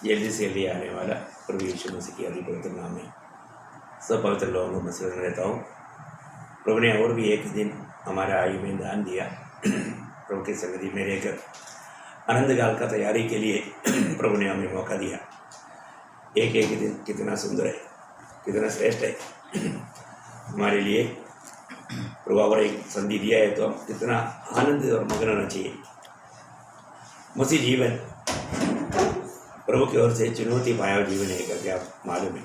जल्दी से जल्दी आने वाला प्रभु यीशु मसीह की अति पवित्र नाम में सब पवित्र लोगों को मसलन रहता हूँ। प्रभु ने और भी एक दिन हमारे आयु में दान दिया। प्रभु की संगति में रहकर आनंद काल का तैयारी के लिए प्रभु ने हमें मौका दिया। एक एक दिन कितना सुंदर है, कितना श्रेष्ठ है हमारे लिए। प्रभु और एक संधि दिया है तो हम कितना आनंदित और मगन होना चाहिए। मसीह जीवन प्रभु की ओर से चुनौती पाया हुआ जीवन है करके आप मालूम है।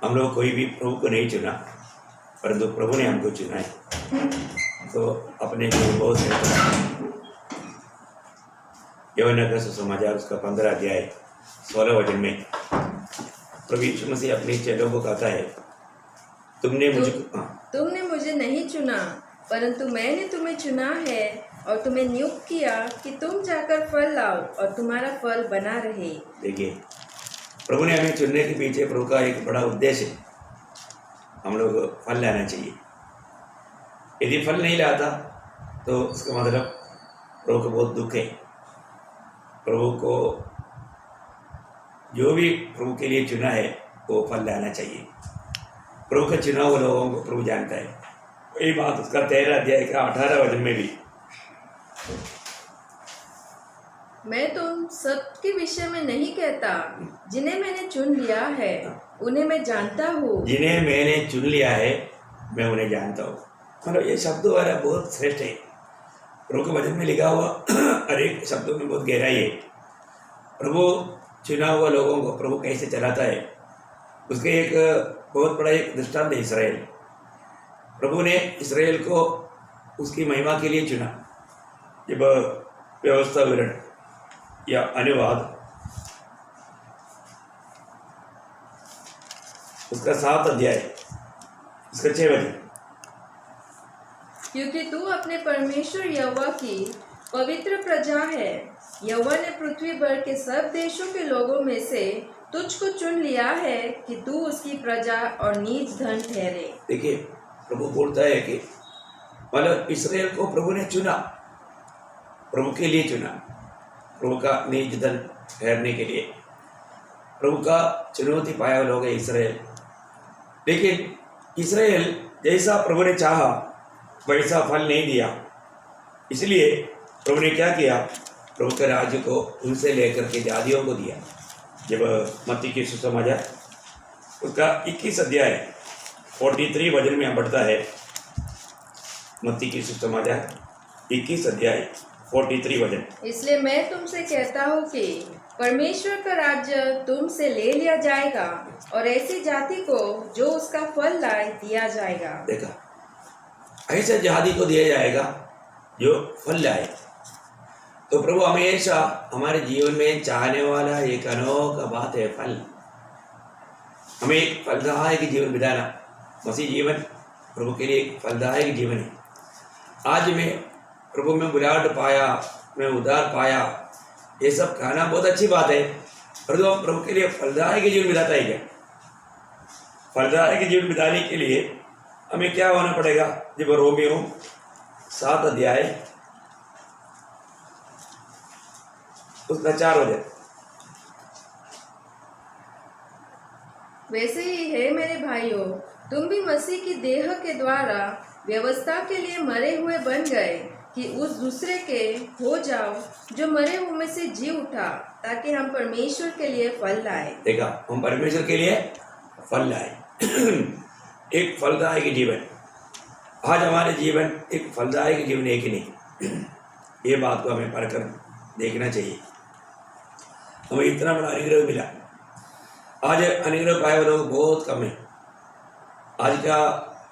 हम लोग कोई भी प्रभु को नहीं चुना, परंतु प्रभु ने हमको चुना है। तो अपने जो बहुत से यूहन्ना का सुसमाचार उसका 15 अध्याय 16 वचन में प्रभु यीशु मसीह अपने चेलों को कहता है, तुमने मुझे नहीं चुना, परंतु मैंने तुम्हें चुना है और तुम्हें नियुक्त किया कि तुम जाकर फल लाओ और तुम्हारा फल बना रहे। देखिए, प्रभु ने हमें चुनने के पीछे प्रभु का एक बड़ा उद्देश्य है। हम लोग फल लाना चाहिए। यदि फल नहीं लाता तो उसका मतलब प्रभु को बहुत दुख है। प्रभु को जो भी प्रभु के लिए चुना है वो फल लाना चाहिए। प्रभु का चुना हुआ लोगों को प्रभु जानता है। वही बात उसका 13 अध्याय का 18 वचन में भी, मैं तुम सब के विषय में नहीं कहता, जिन्हें मैंने चुन लिया है उन्हें मैं जानता हूँ। जिन्हें मैंने चुन लिया है मैं उन्हें जानता हूँ। मतलब ये शब्द वाला बहुत श्रेष्ठ है। प्रभु के वचन में लिखा हुआ हर एक शब्दों में बहुत गहराई है। प्रभु चुना हुआ लोगों को प्रभु कैसे चलाता है उसके एक बहुत बड़ा एक दृष्टांत है इसराइल। प्रभु ने इसराइल को उसकी महिमा के लिए चुना। जब व्यवस्था विवरण या अनुवाद उसका 7 अध्याय उसका 6 वचन, क्योंकि तू अपने परमेश्वर यहोवा की पवित्र प्रजा है। यहोवा ने पृथ्वी भर के सब देशों के लोगों में से तुझको चुन लिया है कि तू उसकी प्रजा और नीच धन ठहरे। देखिए, प्रभु बोलता है कि मतलब इसराइल को प्रभु ने चुना, प्रभु के लिए चुना, प्रभु का नीच धन ठहरने के लिए। प्रभु का चुनौती पाया हुआ लोग है इसराइल। लेकिन इसराइल जैसा प्रभु ने चाहा वैसा फल नहीं दिया। इसलिए प्रभु ने क्या किया, प्रभु के राज्य को उनसे लेकर के जातियों को दिया। जब मत्ती की सुसमाचार उसका 21 अध्याय 43 वचन में बढ़ता है। मत्ती की सुसमाचार 21 अध्याय 43 वचन, इसलिए मैं तुमसे कहता हूँ कि परमेश्वर का राज्य तुमसे ले लिया जाएगा और ऐसी जाति को जो उसका फल लाए दिया जाएगा। देखा, ऐसे जाति को दिया जाएगा जो फल लाए। तो प्रभु हमेशा हमारे जीवन में चाहने वाला एक अनोखा बात है फल। हमें एक फलदायक जीवन बिताना। मसीह जीवन प्रभु के लिए एक फलदायक जीवन है। आज मैं प्रभु में बुलाहट पाया, मैं उद्धार पाया, ये सब खाना बहुत अच्छी बात है, परंतु हम प्रभु के लिए फलदायक जीवन बिताता है क्या? फलदायक जीवन बिताने के लिए हमें क्या होना पड़ेगा? जब रोमियो 7 अध्याय उसका 4 वचन, वैसे ही है मेरे भाइयों, तुम भी मसीह की देह के द्वारा व्यवस्था के लिए मरे हुए बन गए कि उस दूसरे के हो जाओ जो मरे हुए में से जी उठा, ताकि हम परमेश्वर के लिए फल लाए। देखा, हम परमेश्वर के लिए फल लाए। एक फलदायक जीवन। आज हमारे जीवन एक फलदायक जीवन है कि नहीं, ये बात को हमें परखकर देखना चाहिए। हमें इतना बड़ा अनुग्रह मिला। आज अनुग्रह पाए हुए लोग बहुत कम है। आज का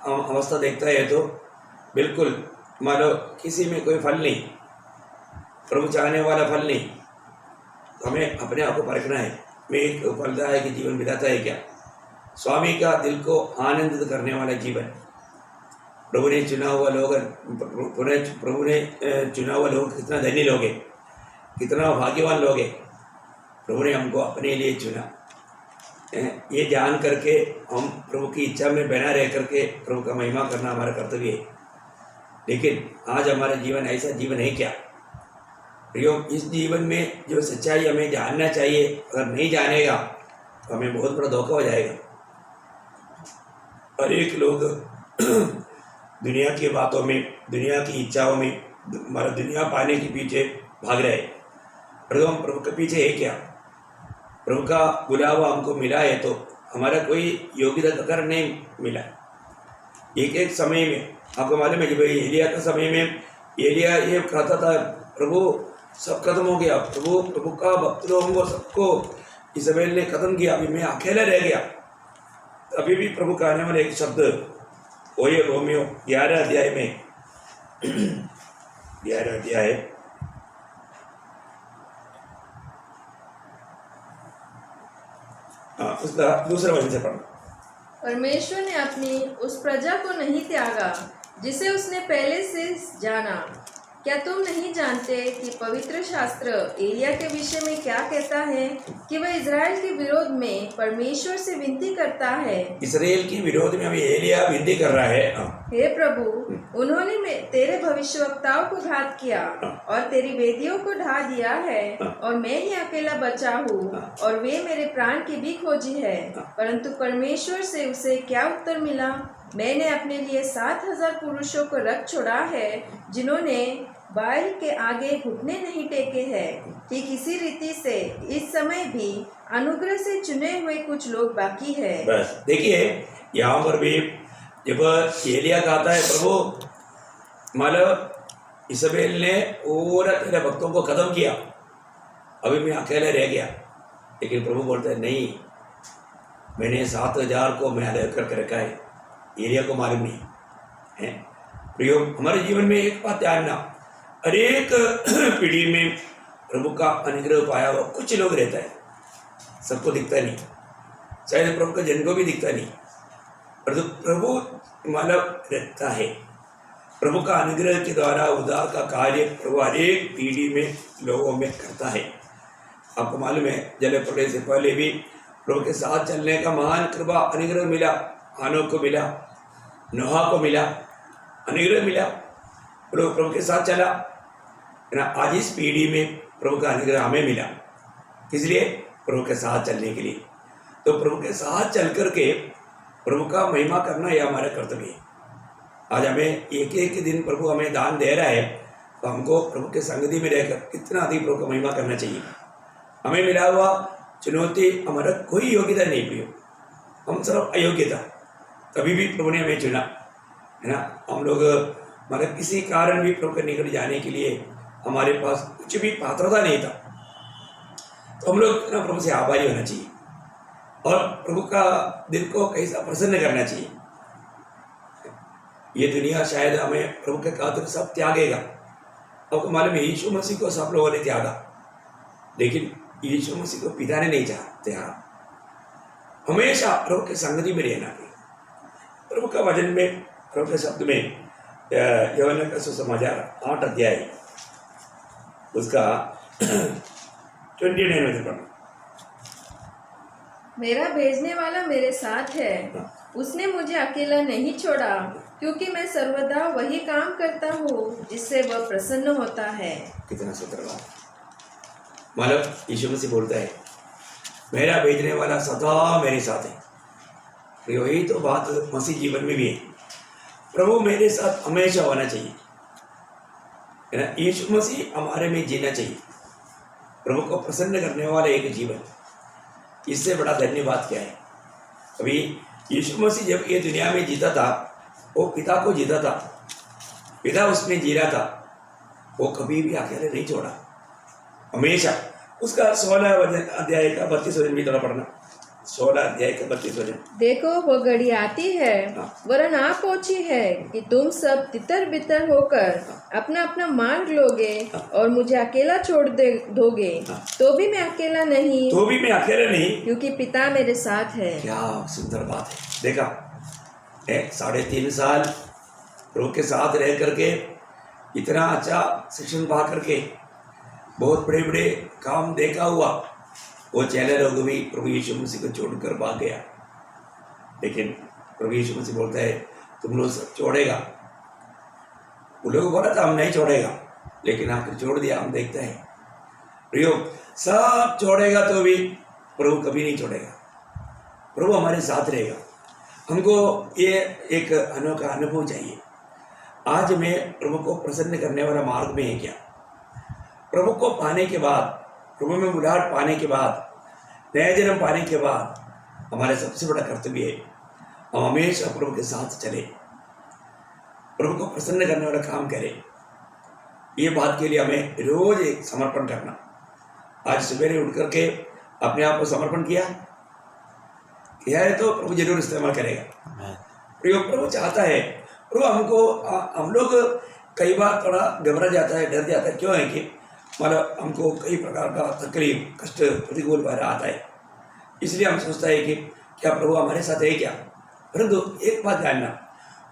अवस्था देखता है तो बिल्कुल मानो किसी में कोई फल नहीं, प्रभु चाहने वाला फल नहीं। तो हमें अपने आप को परखना है, मैं एक फलदायक जीवन बिताता है क्या? स्वामी का दिल को आनंदित करने वाला जीवन। प्रभु ने चुना हुआ लोग, प्रभु ने चुना हुआ लोग कितना धनी लोग हैं, कितना भाग्यवान लोग हैं। प्रभु ने हमको अपने लिए चुना। ये जान करके हम प्रभु की इच्छा में बना रह करके प्रभु का महिमा करना हमारा कर्तव्य है। लेकिन आज हमारा जीवन ऐसा जीवन है क्या? प्रियो, इस जीवन में जो सच्चाई हमें जानना चाहिए, अगर नहीं जानेगा तो हमें बहुत बड़ा धोखा हो जाएगा। अनेक लोग दुनिया की बातों में, दुनिया की इच्छाओं में, हमारा दुनिया पाने के पीछे भाग रहे हैं। परंतु हम प्रभु के पीछे है क्या? प्रभु का बुलावा हमको मिला है तो हमारा कोई योग्यता का कारण नहीं मिला। एक एक समय में आपको मालूम है कि भाई एलिया का समय में एलिया ये कहता था, प्रभु सब खत्म हो गया, प्रभु का भक्त लोगों को सबको इज़राइल ने खत्म किया, अभी मैं अकेला रह गया। अभी भी प्रभु का आने वाला एक शब्द वो ये रोमियो 11 अध्याय में 11 अध्याय उसका दूसरा वचन से पढ़ना। परमेश्वर ने अपनी उस प्रजा को नहीं त्यागा जिसे उसने पहले से जाना। क्या तुम नहीं जानते कि पवित्र शास्त्र एलिया के विषय में क्या कहता है कि वह इज़राइल के विरोध में परमेश्वर से विनती करता है? इस्राएल के विरोध में अभी एलिया विनती कर रहा है। हे प्रभु, उन्होंने तेरे भविष्यवक्ताओं को घात किया और तेरी वेदियों को ढा दिया है, और मैं ही अकेला बचा हूँ और वे मेरे प्राण की भी खोजी है। परंतु परमेश्वर से उसे क्या उत्तर मिला? मैंने अपने लिए 7,000 पुरुषों को रख छोड़ा है जिन्होंने बाल के आगे घुटने नहीं टेके हैं कि किसी रीति से इस समय भी अनुग्रह से चुने हुए कुछ लोग बाकी है। बस देखिए, यहाँ पर भी जब एलिया कहता है, प्रभु मतलब इज़राइल ने पूरा तेरे भक्तों को खत्म किया, अभी मैं अकेले रह गया। लेकिन प्रभु बोलता है नहीं, मैंने 7,000 को मैं अलग करके रखा है, एलिया को मालूम नहीं है। प्रियो, हमारे जीवन में एक बात जानना, हर एक पीढ़ी में प्रभु का अनुग्रह पाया हुआ कुछ लोग रहता है, सबको दिखता नहीं, शायद प्रभु का जन को भी दिखता नहीं, परंतु प्रभु मानव रहता है। प्रभु का अनुग्रह के द्वारा उद्धार का कार्य प्रभु हर एक पीढ़ी में लोगों में करता है। आपको मालूम है, जल प्रलय से पहले भी प्रभु के साथ चलने का महान कृपा अनुग्रह मिला। हानोक को मिला, नोहा को मिला, अनुग्रह मिला, प्रभु के साथ चला है ना। आज इस पीढ़ी में प्रभु का अनुग्रह हमें मिला, इसलिए प्रभु के साथ चलने के लिए। तो प्रभु के साथ चल करके प्रभु का महिमा करना यह हमारा कर्तव्य है। आज हमें एक एक दिन प्रभु हमें दान दे रहा है, तो हमको प्रभु के संगति में रहकर कितना अधिक प्रभु का महिमा करना चाहिए। हमें मिला हुआ चुनौती, हमारा कोई योग्यता नहीं प्रियो, हम सिर्फ अयोग्यता, कभी भी प्रभु ने हमें चुना है ना। हम लोग हमारे किसी कारण भी प्रभु के निकट जाने के लिए हमारे पास कुछ भी पात्रता नहीं था, तो हम लोग ना प्रभु से आभारी होना चाहिए और प्रभु का दिल को कैसा प्रसन्न करना चाहिए। ये दुनिया शायद हमें प्रभु के खातिर सब त्यागेगा। आपको मालूम है, यीशु मसीह को सब लोगों ने त्यागा, लेकिन यीशु मसीह को पिता ने नहीं त्यागा। हमेशा प्रभु के संगति में रहना है। प्रभु का वचन में, प्रभु के शब्द में, यूहन्ना का सुसमाचार 8 अध्याय उसका 29 में पढ़ना। मेरा भेजने वाला मेरे साथ है, उसने मुझे अकेला नहीं छोड़ा, क्योंकि मैं सर्वदा वही काम करता हूँ जिससे वह प्रसन्न होता है। कितना सुंदर बात। मतलब यीशु मसीह बोलता है, मेरा भेजने वाला सदा मेरे साथ है। यही तो बात मसीह जीवन में भी है, प्रभु मेरे साथ हमेशा होना चाहिए है ना। यीशु मसीह हमारे में जीना चाहिए, प्रभु को प्रसन्न करने वाला एक जीवन, इससे बड़ा धन्यवाद क्या है। अभी यीशु मसीह जब ये दुनिया में जीता था, वो पिता को जीता था, पिता उसमें जी रहा था, वो कभी भी अकेले नहीं छोड़ा, हमेशा। उसका 16 अध्याय का 32 वचन भी थोड़ा पढ़ना। 16 अध्याय का 32 वचन। देखो वो घड़ी आती है, वरन आ पहुंची है कि तुम सब तितर बितर होकर अपना अपना मार्ग लोगे और मुझे अकेला छोड़ दोगे, तो भी मैं अकेला नहीं, क्योंकि पिता मेरे साथ है। क्या सुंदर बात है। देखा, 3.5 साल प्रभु के साथ रह करके इतना अच्छा शिक्षण पा करके बहुत बड़े बड़े काम देखा हुआ, वो चेले लोग भी प्रभु यीशु मसीह को छोड़कर भाग गया। लेकिन प्रभु यीशु मसीह बोलता है, तुम लोग सब छोड़ेगा। वो लोग बोला था हम नहीं छोड़ेगा, लेकिन आखिर छोड़ दिया। हम देखते हैं प्रयोग सब छोड़ेगा तो भी प्रभु कभी नहीं छोड़ेगा, प्रभु हमारे साथ रहेगा। हमको ये एक अनोखा अनुभव चाहिए। आज मैं प्रभु को प्रसन्न करने वाला मार्ग में है क्या? प्रभु को पाने के बाद, प्रभु में बुलाहट पाने के बाद, नया जन्म पाने के बाद हमारे सबसे बड़ा कर्तव्य है हम हमेशा प्रभु के साथ चले, प्रभु को प्रसन्न करने वाला काम करें। ये बात के लिए हमें रोज एक समर्पण करना। आज सवेरे उठ करके अपने आप को समर्पण किया है तो प्रभु जरूर इस्तेमाल करेगा। प्रभु चाहता है, प्रभु हमको हम लोग कई बार थोड़ा घबरा जाता है, डर जाता है। क्यों है कि मतलब हमको कई प्रकार का तकलीफ, कष्ट, प्रतिकूल बाधा आता है, इसलिए हम सोचता है कि क्या प्रभु हमारे साथ है क्या। परंतु एक बात जानना,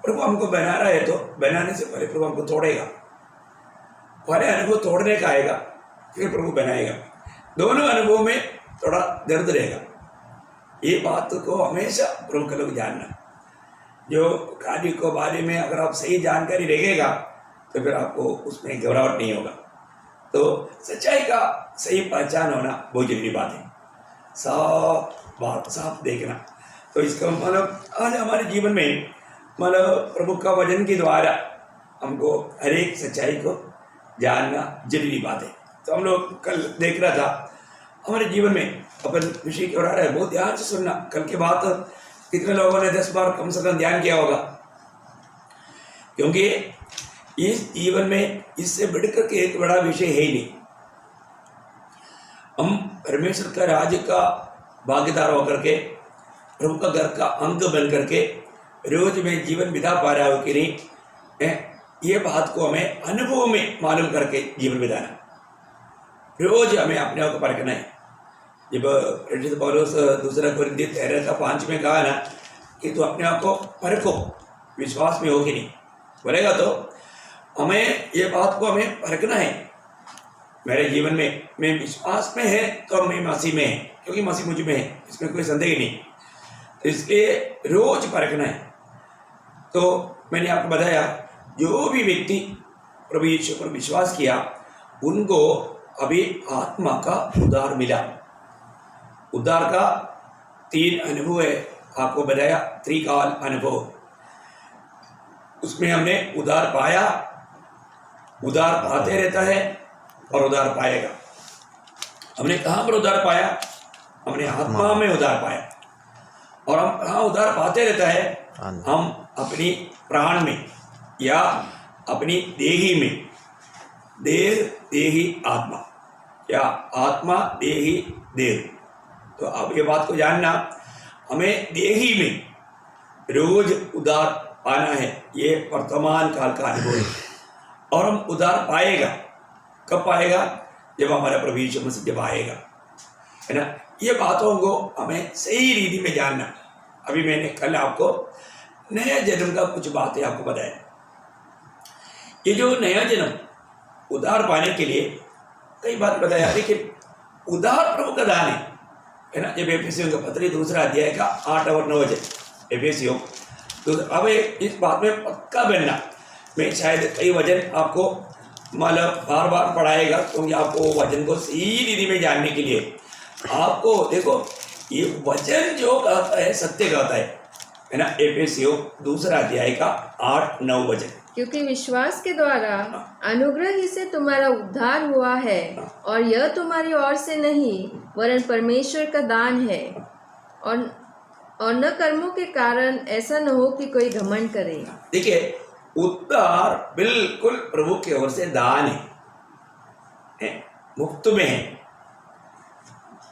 प्रभु हमको बना रहा है तो बनाने से पहले प्रभु हमको तोड़ेगा। पहले अनुभव तोड़ने का आएगा, फिर प्रभु बनाएगा। दोनों अनुभव में थोड़ा दर्द रहेगा। ये बात को हमेशा प्रभु का लोग जानना। जो कार्य को बारे में अगर आप सही जानकारी रखेगा तो फिर आपको उसमें घबराहट नहीं होगा। तो सच्चाई का सही पहचान होना बहुत जरूरी बात है। साफ बात, साफ देखना। तो इसका मतलब आज हमारे जीवन में मतलब प्रभु का वचन के द्वारा हमको हर एक सच्चाई को जानना जरूरी बात है। तो हम लोग कल देख रहा था हमारे जीवन में अपन विषय क्यों रहा है, बहुत ध्यान से सुनना। कल की बात कितने लोगों ने 10 बार कम से कम ध्यान किया होगा, क्योंकि इस जीवन में इससे बढ़कर के एक बड़ा विषय है ही नहीं। हम परमेश्वर का राज्य का भागीदार होकर के, प्रभु का घर का अंग बन करके रोज में जीवन बिता पा रहा हो कि नहीं, ये बात को हमें अनुभव में मालूम करके जीवन बिताना। रोज हमें अपने आप को परखना है। जब प्रेरित पौलुस 2 कोरिन्थियों 13:5 में कहा ना कि तो अपने आप को परखो, विश्वास में हो कि नहीं, बोलेगा तो हमें ये बात को हमें परखना है। मेरे जीवन में मैं विश्वास में है तो मैं मसीह में है, क्योंकि मसीह मुझ में है, इसमें कोई संदेह नहीं। तो इसलिए रोज परखना है। तो मैंने आपको बताया जो भी व्यक्ति प्रभु यीशु पर विश्वास किया उनको अभी आत्मा का उद्धार मिला। उद्धार का 3 अनुभव है, आपको बताया त्रिकाल अनुभव। उसमें हमने उद्धार पाया, उद्धार पाते रहता है और उद्धार पाएगा। हमने कहाँ पर उद्धार पाया? हमने आत्मा में उद्धार पाया। और हम कहाँ उद्धार पाते रहता है? हम अपनी प्राण में या अपनी देही में, देह देही आत्मा या आत्मा देही देह। तो अब ये बात को जानना, हमें देही में रोज उद्धार पाना है। ये वर्तमान काल का अनुभव है। और हम उद्धार पाएगा कब पाएगा? जब हमारा प्रभु यीशु मसीह जब आएगा, है ना। ये बातों को हमें सही रीति में जानना। अभी मैंने कल आपको नया जन्म का कुछ बातें आपको बताया। ये जो नया जन्म उद्धार पाने के लिए कई बात बताया, लेकिन उद्धार प्रभु का दान है ना। जब एफेसियों का पत्र 2 अध्याय का 8 और 9 वचन एफेसियों, तो अब इस बात में पक्का बनना। मैं शायद कई वचन आपको मतलब बार बार पढ़ाएगा, क्योंकि आपको वचन को सही रीति में जानने के लिए आपको देखो ये वचन जो कहता है सत्य कहता है ना। एफेसियों 2 अध्याय का 8-9 वचन, क्योंकि विश्वास के द्वारा अनुग्रह ही से तुम्हारा उद्धार हुआ है, और यह तुम्हारी ओर से नहीं वरन परमेश्वर का दान है, और न कर्मों के कारण, ऐसा न हो कि कोई घमंड करे। देखिए उद्धार बिल्कुल प्रभु की ओर से दान है, मुफ्त में है।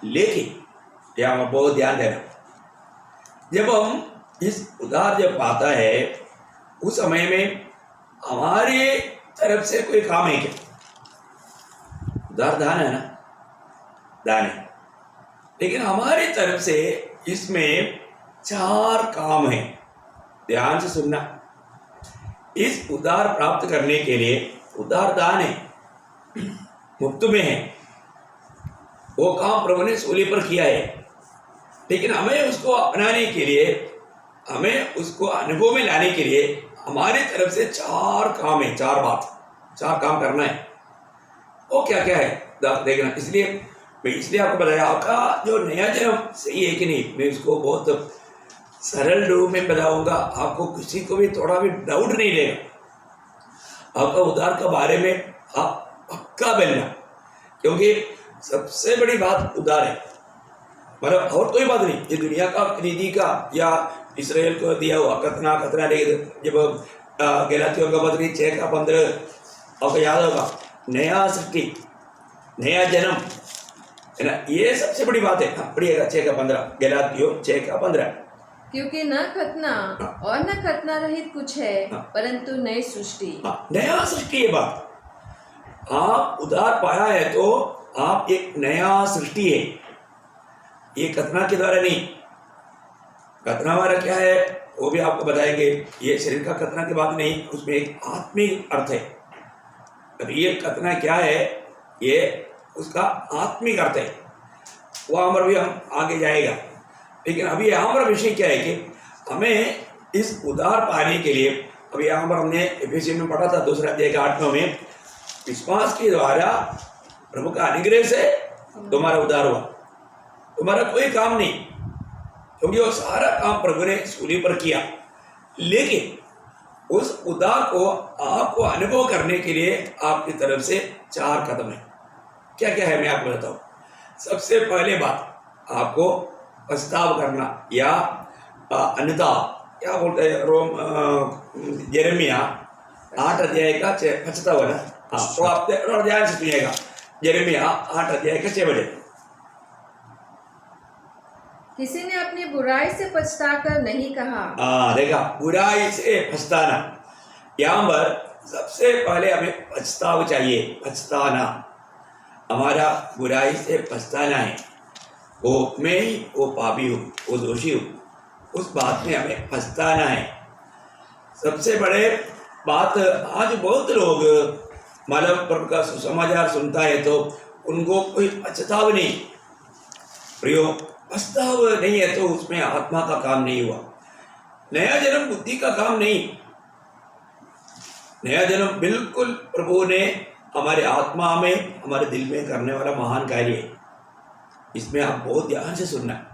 लेकिन यहाँ बहुत ध्यान देना, जब हम इस उद्धार जब पाता है उस समय में हमारे तरफ से कोई काम है क्या? उद्धार दान है ना, दान है। लेकिन हमारी तरफ से इसमें 4 काम है। ध्यान से सुनना। इस उद्धार प्राप्त करने के लिए उद्धार दान है, मुफ्त में है। वो काम प्रभु ने सूली पर किया है, लेकिन हमें उसको अपनाने के लिए, हमें उसको अनुभव में लाने के लिए हमारे तरफ से 4 काम है। 4 काम करना है। वो क्या क्या है? देखना। इसलिए आपको बताया, आपका जो नया जन्म सही है कि नहीं, मैं उसको बहुत सरल रूप में बताऊंगा, आपको किसी को भी थोड़ा भी डाउट नहीं रहेगा। आपका उद्धार के बारे में आप पक्का बनना, क्योंकि सबसे बड़ी बात उद्धार है, मतलब और कोई बात नहीं। ये दुनिया का नीति का या इसराइल को दिया हुआ खतना नहीं। जब गलातियों का पत्री 6:15 आपको याद होगा, नया सृष्टि, नया जन्म है ना, ये सबसे बड़ी बात है। पढ़िएगा 6:15, गलातियों 6:15। क्योंकि न खतना और न खतना रहित कुछ है, परंतु नई सृष्टि। नया सृष्टि है बात। आप उद्धार पाया है तो आप एक नया सृष्टि है, ये खतना के द्वारा नहीं। खतना हमारा क्या है वो भी आपको बताएंगे। ये शरीर का खतना की बात नहीं, उसमें एक आत्मिक अर्थ है। अब ये खतना क्या है, ये उसका आत्मिक अर्थ है, वहाँ पर भी हम आगे जाएगा। लेकिन अभी यहाँ पर विषय क्या है कि हमें इस उद्धार पाने के लिए, अभी यहाँ पर हमने एफएसी में पढ़ा था 2 अध्याय के 8 में, विश्वास के द्वारा प्रभु का अनुग्रह से तुम्हारा उद्धार हुआ, तुम्हारा कोई काम नहीं, क्योंकि वो सारा काम प्रभु ने सूली पर किया। लेकिन उस उद्धार को आपको अनुभव करने के लिए आपकी तरफ से 4 कदम है। क्या क्या है मैं आपको बताऊं। सबसे पहले बात, आपको पछतावा करना या अनुताप, क्या बोलते हैं, यिर्मयाह 8 अध्याय का 75 ना, हाँ तो आप और ध्यान से सुनिएगा। यिर्मयाह 8 अध्याय का 6 बजे। किसी ने अपनी बुराई से पछताकर नहीं कहा। देखा, बुराई से पछताना। यहाँ पर सबसे पहले हमें पछतावा चाहिए, पछताना, हमारा बुराई से पछताना है। वो मैं ही वो पापी हूँ, वो दोषी हूँ, उस बात में हमें पछताना है। सबसे बड़े बात, आज बहुत लोग मतलब प्रभु का सुसमाचार सुनता है तो उनको कोई पछतावा नहीं, प्रियो पछतावा नहीं है तो उसमें आत्मा का काम नहीं हुआ। नया जन्म बुद्धि का काम नहीं, नया जन्म बिल्कुल प्रभु ने हमारे आत्मा में, हमारे दिल में करने वाला महान कार्य है। इसमें आप बहुत ध्यान से सुनना है।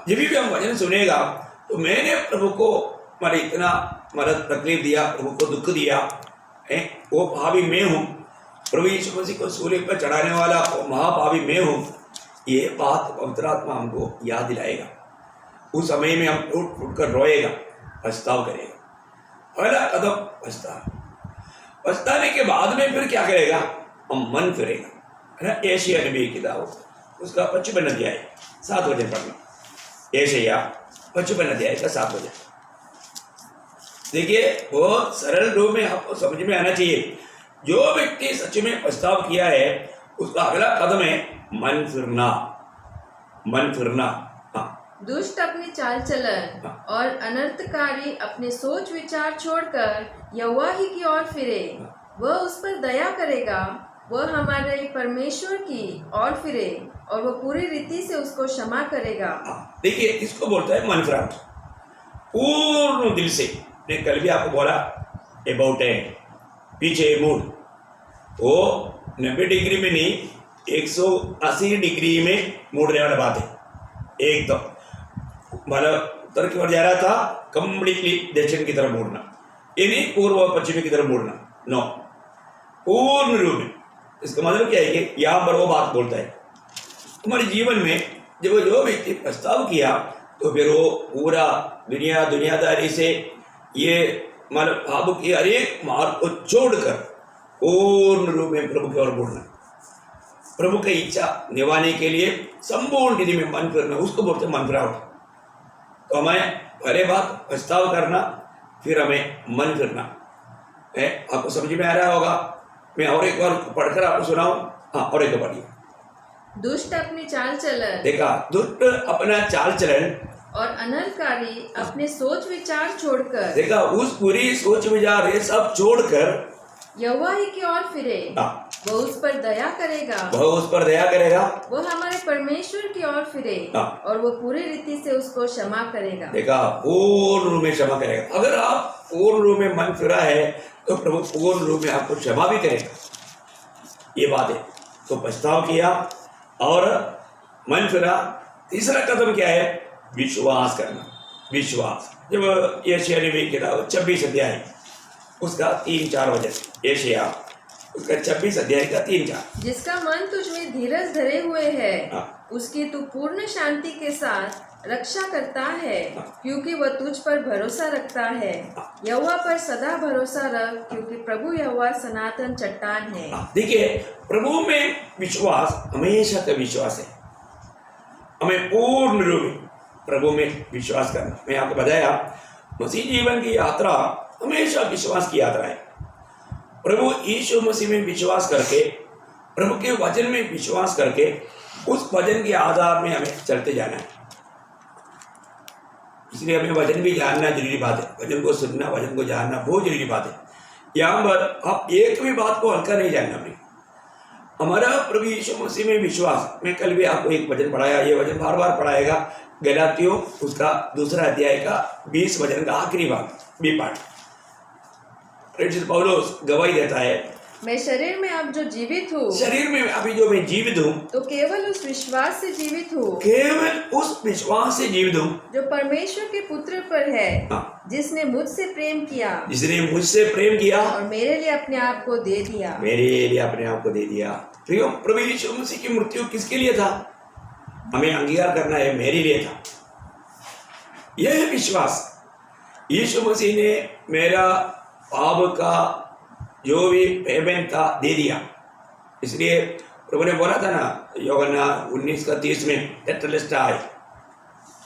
जब भी हम वचन सुनेगा तो मैंने प्रभु को हमारे इतना तकलीफ दिया, प्रभु को दुख दिया है, वो पापी मैं हूँ, प्रभु यीशु मसीह को सूली पर चढ़ाने वाला वो महापापी मैं हूँ, ये बात पवित्र आत्मा हमको याद दिलाएगा। उस समय में हम टूट फूट कर रोएगा, पछताव करेगा। पहला कदम पछताने के बाद में फिर क्या करेगा, हम मन फिरेगा, है ना। एशिया नबी की किताब उसका 55 अध्याय 7 बजे पढ़ना। एशिया 55 अध्याय का 7 बजे। देखिए, बहुत सरल रूप में आपको समझ में आना चाहिए। जो व्यक्ति सच में पछताव किया है उसका अगला कदम है मन फिरना, मन फिरना। दुष्ट अपनी चाल चलन और अनर्थकारी अपने सोच विचार छोड़कर यहोवा ही की ओर फिरे, वह उस पर दया करेगा, वह हमारे परमेश्वर की ओर फिरे और वह पूरी रीति से उसको क्षमा करेगा। देखिए, इसको बोलता है मन फिराना, पूर्ण दिल से। मैं कल भी आपको बोला अबाउट है, पीछे मूड, वो 90 डिग्री में नहीं 180 डिग्री में मुड़ने वाला बात है। एकदम मतलब उत्तर की ओर जा रहा था, कंप्लीटली दक्षिण की तरफ मुड़ना, यानी पूर्व पश्चिमी की तरफ मुड़ना, नो, पूर्ण रूप में। इसका मतलब क्या है कि यहाँ पर वो बात बोलता है हमारे जीवन में जब जो व्यक्ति प्रस्ताव किया तो फिर वो पूरा दुनियादारी से ये मतलब पाप की हर एक मार्ग को छोड़कर पूर्ण रूप में प्रभु की ओर मुड़ना, प्रभु की इच्छा निभाने के लिए संपूर्ण विधि में मन फिरना, उसको बोलते हैं मन फिरावट। तो हमें पहले बात पछताव करना, फिर हमें मन फिरना है। आपको समझ में आ रहा होगा। मैं और एक बार पढ़कर आपको सुनाऊं। हाँ, और एक पढ़िए। दुष्ट अपनी चाल चलन, देखा, दुष्ट अपना चाल चलन और अनर्थकारी अपने सोच विचार छोड़कर, देखा, उस पूरी सोच विचार ये सब छोड़कर यहोवा ही की ओर फिरे, वह उस पर दया करेगा, वह उस पर दया करेगा, वह हमारे परमेश्वर की ओर फिरे और वह पूरी रीति से उसको क्षमा करेगा। देखा, पूर्ण रूप में क्षमा करेगा। अगर आप पूर्ण रूप में मन फिरा है तो प्रभु पूर्ण रूप में आपको क्षमा भी करेगा, ये बात है। तो पछताव किया और मन फिरा। तीसरा कदम क्या है? विश्वास करना। विश्वास। जब यशायाह नबी की किताब 26 अध्याय उसका 3-4 वचन, यशायाह उसका 26 अध्याय का 3-4। जिसका मन तुझ में धीरज धरे हुए है, हाँ। उसकी तू पूर्ण शांति के साथ रक्षा करता है, क्योंकि वह तुझ पर भरोसा रखता है। यहोवा पर सदा भरोसा रख, क्योंकि प्रभु यहोवा सनातन चट्टान है। देखिए, प्रभु में विश्वास हमेशा का विश्वास है। हमें पूर्ण रूप में प्रभु में विश्वास करना। मैं आपको बताया, मसीह जीवन की यात्रा हमेशा विश्वास की यात्रा है। प्रभु यीशु मसीह में विश्वास करके, प्रभु के वचन में विश्वास करके, उस वचन के आधार में हमें चलते जाना है। इसलिए हमें वचन भी जानना जरूरी बात है। वचन को सुनना, वचन को जानना बहुत जरूरी बात है। यहाँ पर आप एक भी बात को हल्का नहीं जानना। हमें हमारा प्रभु यीशु मसीह में विश्वास, मैं कल भी आपको एक वचन पढ़ाया, ये वचन बार बार पढ़ाएगा। गलातियों उसका 2 अध्याय का 20 वचन का आखिरी भाग, बी पार्ट। प्रेरित पौलुस गवाही देता है, मैं शरीर में अब जो जीवित हूँ, शरीर में अभी जो मैं जीवित हूँ, तो केवल उस विश्वास से जीवित हूँ, केवल उस विश्वास से जीवित हूँ जो परमेश्वर के पुत्र पर है, हाँ। जिसने मुझसे प्रेम किया, जिसने मुझसे प्रेम किया और मेरे लिए अपने आप को दे दिया। मेरे लिए अपने आप को दे दिया। प्रियो, प्रभु यीशु मसीह की मृत्यु किसके लिए था? हमें अंगीकार करना है, मेरे लिए था। यह है विश्वास। यीशु मसीह ने मेरा पाप का जो भी पेमेंट था दे दिया। इसलिए प्रभु ने बोला था ना, यूहन्ना 19:30 में, टेटलेस्टाई,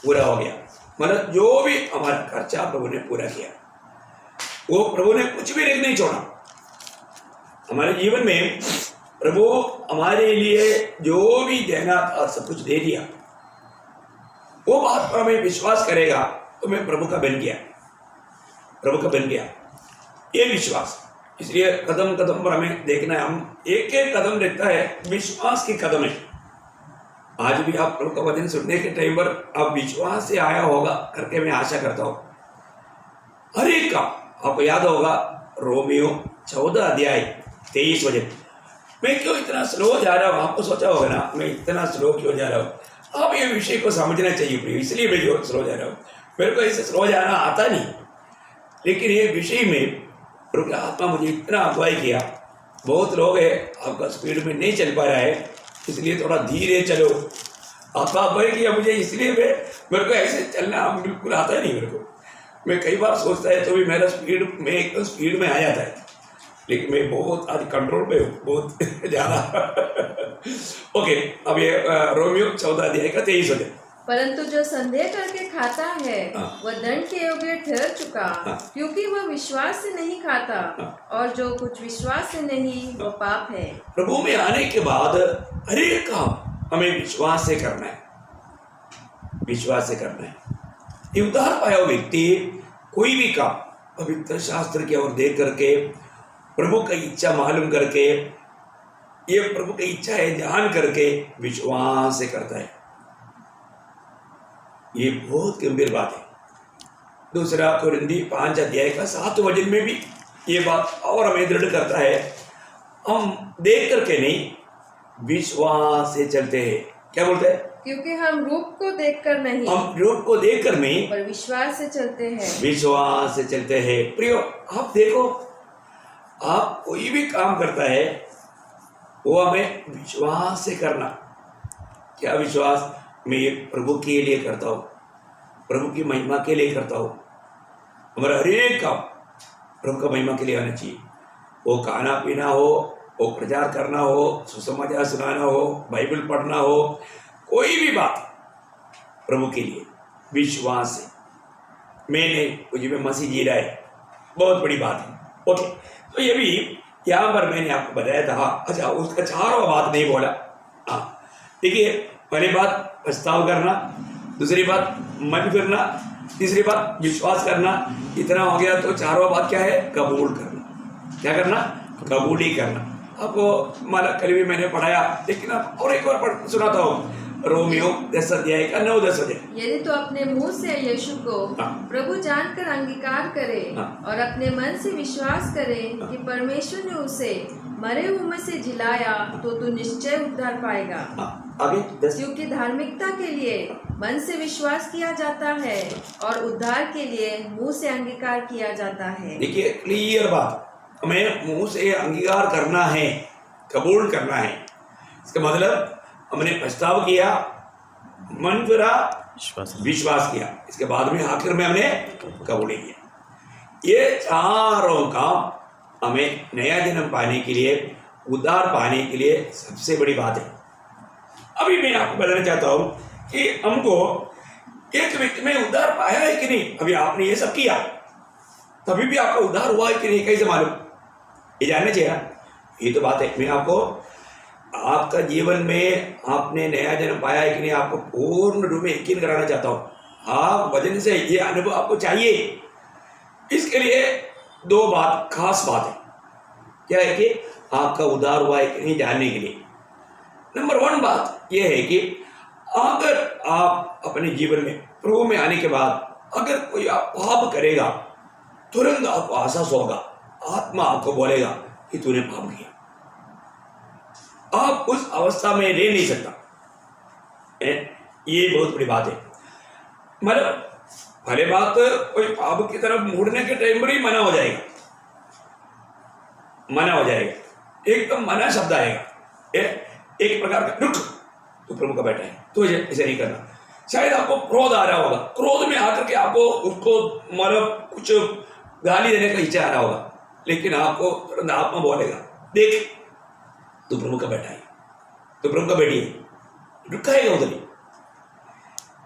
पूरा हो गया। मतलब जो भी हमारा खर्चा प्रभु ने पूरा किया। वो प्रभु ने कुछ भी नहीं छोड़ा। हमारे जीवन में प्रभु हमारे लिए जो भी देना था सब कुछ दे दिया। वो बात पर हमें विश्वास करेगा तो मैं प्रभु का बन गया, प्रभु का बन गया, ये विश्वास। इसलिए कदम कदम पर हमें देखना है। हम एक एक कदम देखता है, विश्वास की कदम है। आज भी आप प्रभु का वचन सुनने के टाइम पर आप विश्वास से आया होगा करके मैं आशा करता हूँ। हर एक का आपको याद होगा, रोमियो 14 अध्याय 23 वचन। मैं क्यों इतना स्लो जा रहा हूँ? आपको सोचा होगा ना, मैं इतना स्लो क्यों जा रहा हूँ? आप ये विषय को समझना चाहिए प्रिय, इसलिए मैं जो स्लो जा रहा हूँ। मेरे को ऐसे स्लो जाना आता नहीं, लेकिन ये विषय में प्रभु की आत्मा मुझे इतना अगुवाई किया। बहुत लोग है आपका स्पीड में नहीं चल पा रहा है, इसलिए थोड़ा धीरे चलो। आत्मा अगुवाई किया मुझे, इसलिए मेरे को ऐसे चलना बिल्कुल आता नहीं। मेरे को, मैं कई बार सोचता है तो भी मेरा स्पीड में एकदम स्पीड में आ जाता है, लेकिन मैं बहुत आज कंट्रोल पे हूँ, बहुत ज़्यादा। ओके, अब ये रोमियो 14 अध्याय का 23 वचन। परंतु जो संदेह करके खाता है वह दंड के योग्य ठहर चुका, क्योंकि वह विश्वास से नहीं खाता, और जो कुछ विश्वास से नहीं वो पाप है। प्रभु में आने के बाद हर एक काम हमें विश्वास से करना है, विश्वास से करना है। ये उद्धार पाया हुआ व्यक्ति कोई भी काम पवित्र शास्त्र की ओर देख करके, प्रभु की इच्छा मालूम करके, ये प्रभु की इच्छा है जान करके विश्वास से करता है। ये बहुत गंभीर बात है। 2 कोरिन्थी 5 अध्याय का 7 वचन में भी ये बात और हमें दृढ़ करता है। हम देख करके नहीं, विश्वास से चलते हैं। क्या बोलते हैं? क्योंकि हम रूप को देखकर नहीं, हम रूप को देखकर नहीं, पर विश्वास से चलते हैं। विश्वास से चलते हैं। प्रियो, आप देखो, आप कोई भी काम करता है वो हमें विश्वास से करना। क्या विश्वास? मैं ये प्रभु के लिए करता हूँ, प्रभु की महिमा के लिए करता हूँ। हमारा हर एक काम प्रभु का महिमा के लिए आना चाहिए। वो खाना पीना हो, वो प्रचार करना हो, सुसमाचार सुनाना हो, बाइबल पढ़ना हो, कोई भी बात प्रभु के लिए विश्वास से। मैं नहीं, मुझे में मसीह जी रहा है, बहुत बड़ी बात है। ओके, तो ये भी यहाँ पर मैंने आपको बताया था। अच्छा, उसका 4वां बात नहीं बोला। हाँ, देखिए, पहली बात पछताव करना, दूसरी बात मन फिरना, तीसरी बात विश्वास करना। इतना हो गया तो 4वां बात क्या है? कबूल करना। क्या करना? कबूल ही करना। आपको माला कल भी मैंने पढ़ाया, लेकिन अब और एक बार सुनाता हूँ। रोमियो 10 अध्याय का 9-10 वचन। यदि तो अपने मुंह से यीशु को प्रभु जानकर अंगीकार करे और अपने मन से विश्वास करे कि परमेश्वर ने उसे मरे हुए में से जिलाया तो तू निश्चय उद्धार पाएगा। आगे 10। क्योंकि धार्मिकता के लिए मन से विश्वास किया जाता है और उद्धार के लिए मुंह से अंगीकार किया जाता है। देखिए क्लियर बात, हमें मुंह से अंगीकार करना है, कबूल करना है। इसका मतलब हमने प्रस्ताव किया, मन फिरा, विश्वास किया, इसके बाद में आखिर में हमने कबूल किया। ये चारों काम हमें नया जन्म पाने के लिए, उद्धार पाने के लिए सबसे बड़ी बात है। अभी मैं आपको बताना चाहता हूं कि हमको एक व्यक्ति में उद्धार पाया है कि नहीं। अभी आपने ये सब किया, तभी भी आपका उद्धार हुआ है कि नहीं, कैसे मालूम? ये जानना चाहिए ना, ये तो बात है। मैं आपको आपका जीवन में आपने नया जन्म पाया है कि नहीं, आपको पूर्ण रूप में यकीन कराना चाहता हूं। आप वजन से ये अनुभव आपको चाहिए। इसके लिए 2 बात, खास बात है। क्या है कि आपका उद्धार हुआ है कि नहीं जानने के लिए नंबर 1 बात यह है कि अगर आप अपने जीवन में प्रभु में आने के बाद अगर कोई आप पाप करेगा, तुरंत आपको आभास होगा, आत्मा आपको बोलेगा कि तूने पाप किया। आप उस अवस्था में रह नहीं सकता। ये बहुत बड़ी बात है। मतलब भले बात कोई पाप की तरफ मुड़ने के टाइम पर ही मना हो जाएगा, मना हो जाएगा, एकदम मना शब्द आएगा, एक प्रकार का रुक, तो प्रभु का बैठा है तो ऐसे नहीं करना। शायद आपको क्रोध आ रहा होगा, क्रोध में आकर के आपको उसको मतलब कुछ गाली देने का इच्छा आ रहा होगा, लेकिन आपको तुरंत आत्मा बोलेगा देख तू प्रभु का बैठा है, तो प्रभु का बैठी है, रुकाएगा उधर।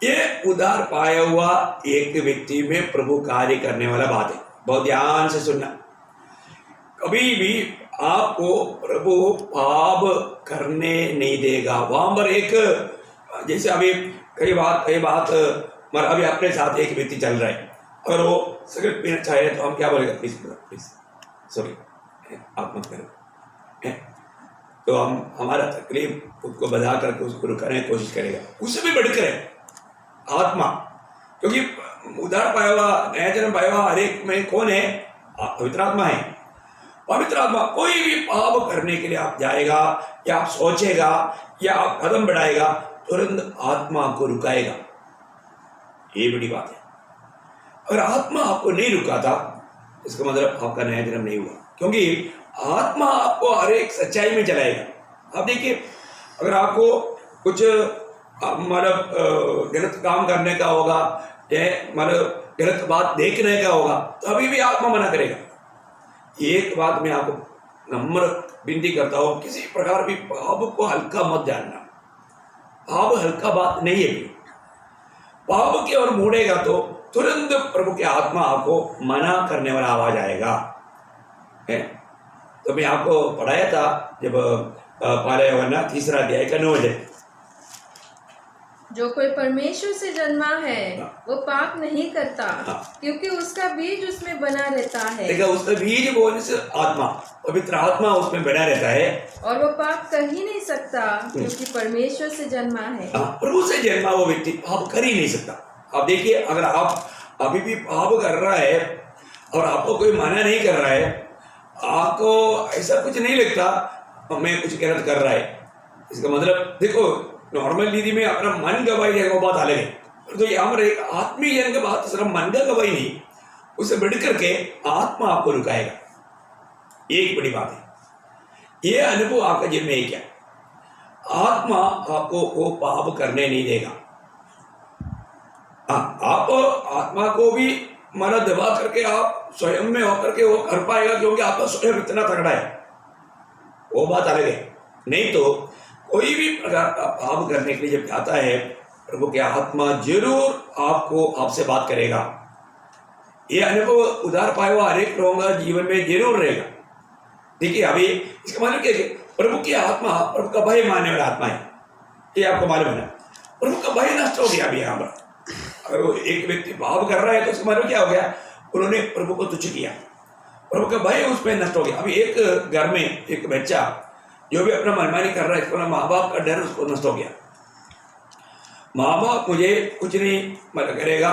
ये उद्धार पाया हुआ एक व्यक्ति में प्रभु कार्य करने वाला बात है। बहुत ध्यान से सुनना। कभी भी आपको प्रभु पाप करने नहीं देगा। वहां पर एक जैसे अभी कई बात मगर अभी अपने साथ एक व्यक्ति चल रहा है, अगर वो सिगरेट पीना चाहे तो हम क्या बोलेगा, प्लीज प्लीज सॉरी आप मत करो। तो हम हमारा तकलीफ उसको बजा करके उसको रुकाने की कोशिश करेगा। उससे भी बढ़कर है आत्मा, क्योंकि उद्धार पाया हुआ, नया जन्म पाया हुआ हर एक में कौन है? पवित्र आत्मा है। पवित्र आत्मा कोई भी पाप करने के लिए आप जाएगा या आप सोचेगा या आप कदम बढ़ाएगा, तुरंत आत्मा आपको रुकाएगा। ये बड़ी बात है। अगर आत्मा आपको नहीं रुकाता इसका मतलब आपका नया जन्म नहीं हुआ, क्योंकि आत्मा आपको हर एक सच्चाई में चलाएगा। आप देखिए, अगर आपको कुछ मतलब गलत काम करने का होगा या मतलब गलत बात देखने का होगा, तो अभी भी आत्मा मना करेगा। एक बात मैं आपको नम्र विनती करता हूं, किसी प्रकार भी पाप को हल्का मत जानना। पाप हल्का बात नहीं है। पाप की ओर मुड़ेगा तो तुरंत प्रभु की आत्मा आपको मना करने वाला आवाज आएगा। तो मैं आपको पढ़ाया था जब पाले वरना 3 अध्याय का 9 वजह, जो कोई परमेश्वर से जन्मा है वो पाप नहीं करता, क्योंकि उसका बीज उसमें बना रहता है। देखा, उसका बीज बोलने से आत्मा, पवित्र आत्मा उसमें बना रहता है और वो पाप कर ही नहीं सकता, क्योंकि परमेश्वर से जन्मा है। प्रभु से जन्मा वो व्यक्ति पाप कर ही नहीं सकता। आप देखिए, अगर आप अभी भी पाप कर रहा है और आपको कोई मना नहीं कर रहा है, आपको ऐसा कुछ नहीं लगता मैं कुछ गलत कर रहा है, इसका मतलब देखो नॉर्मल रीति में अपना मन गवाही है वो बात अलग है, तो यहाँ पर एक आत्मीय जन की बात सिर्फ मन का गवाही नहीं, उसे बढ़कर के आत्मा आपको रुकाएगा। एक बड़ी बात है। ये अनुभव आपका जीवन में क्या, आत्मा आपको वो पाप करने नहीं देगा। आप आत्मा को भी मना दबा करके आप स्वयं में होकर के वो कर पाएगा, क्योंकि आपका स्वयं इतना तगड़ा है, वो बात अलग है। नहीं तो कोई भी प्रकार का पाप करने के लिए जब जाता है, प्रभु की आत्मा जरूर आपसे बात करेगा। ये अनुभव उद्धार पाया हुआ हर एक लोगों का जीवन में जरूर रहेगा। देखिए, अभी इसका मतलब क्या है? प्रभु की आत्मा प्रभु का भय मानने वाला आत्मा है, ये आपको मालूम है ना। प्रभु का भय नष्ट हो गया अभी यहाँ पर। अगर वो एक व्यक्ति पाप कर रहा है तो उसका मतलब क्या हो गया? उन्होंने प्रभु को तुच्छ किया, प्रभु का भय उसमें नष्ट हो गया। अभी एक घर में एक बच्चा जो भी अपना मनमानी कर रहा है, इसको माँ बाप का डर उसको नष्ट हो गया। माँ बाप मुझे कुछ नहीं मतलब करेगा,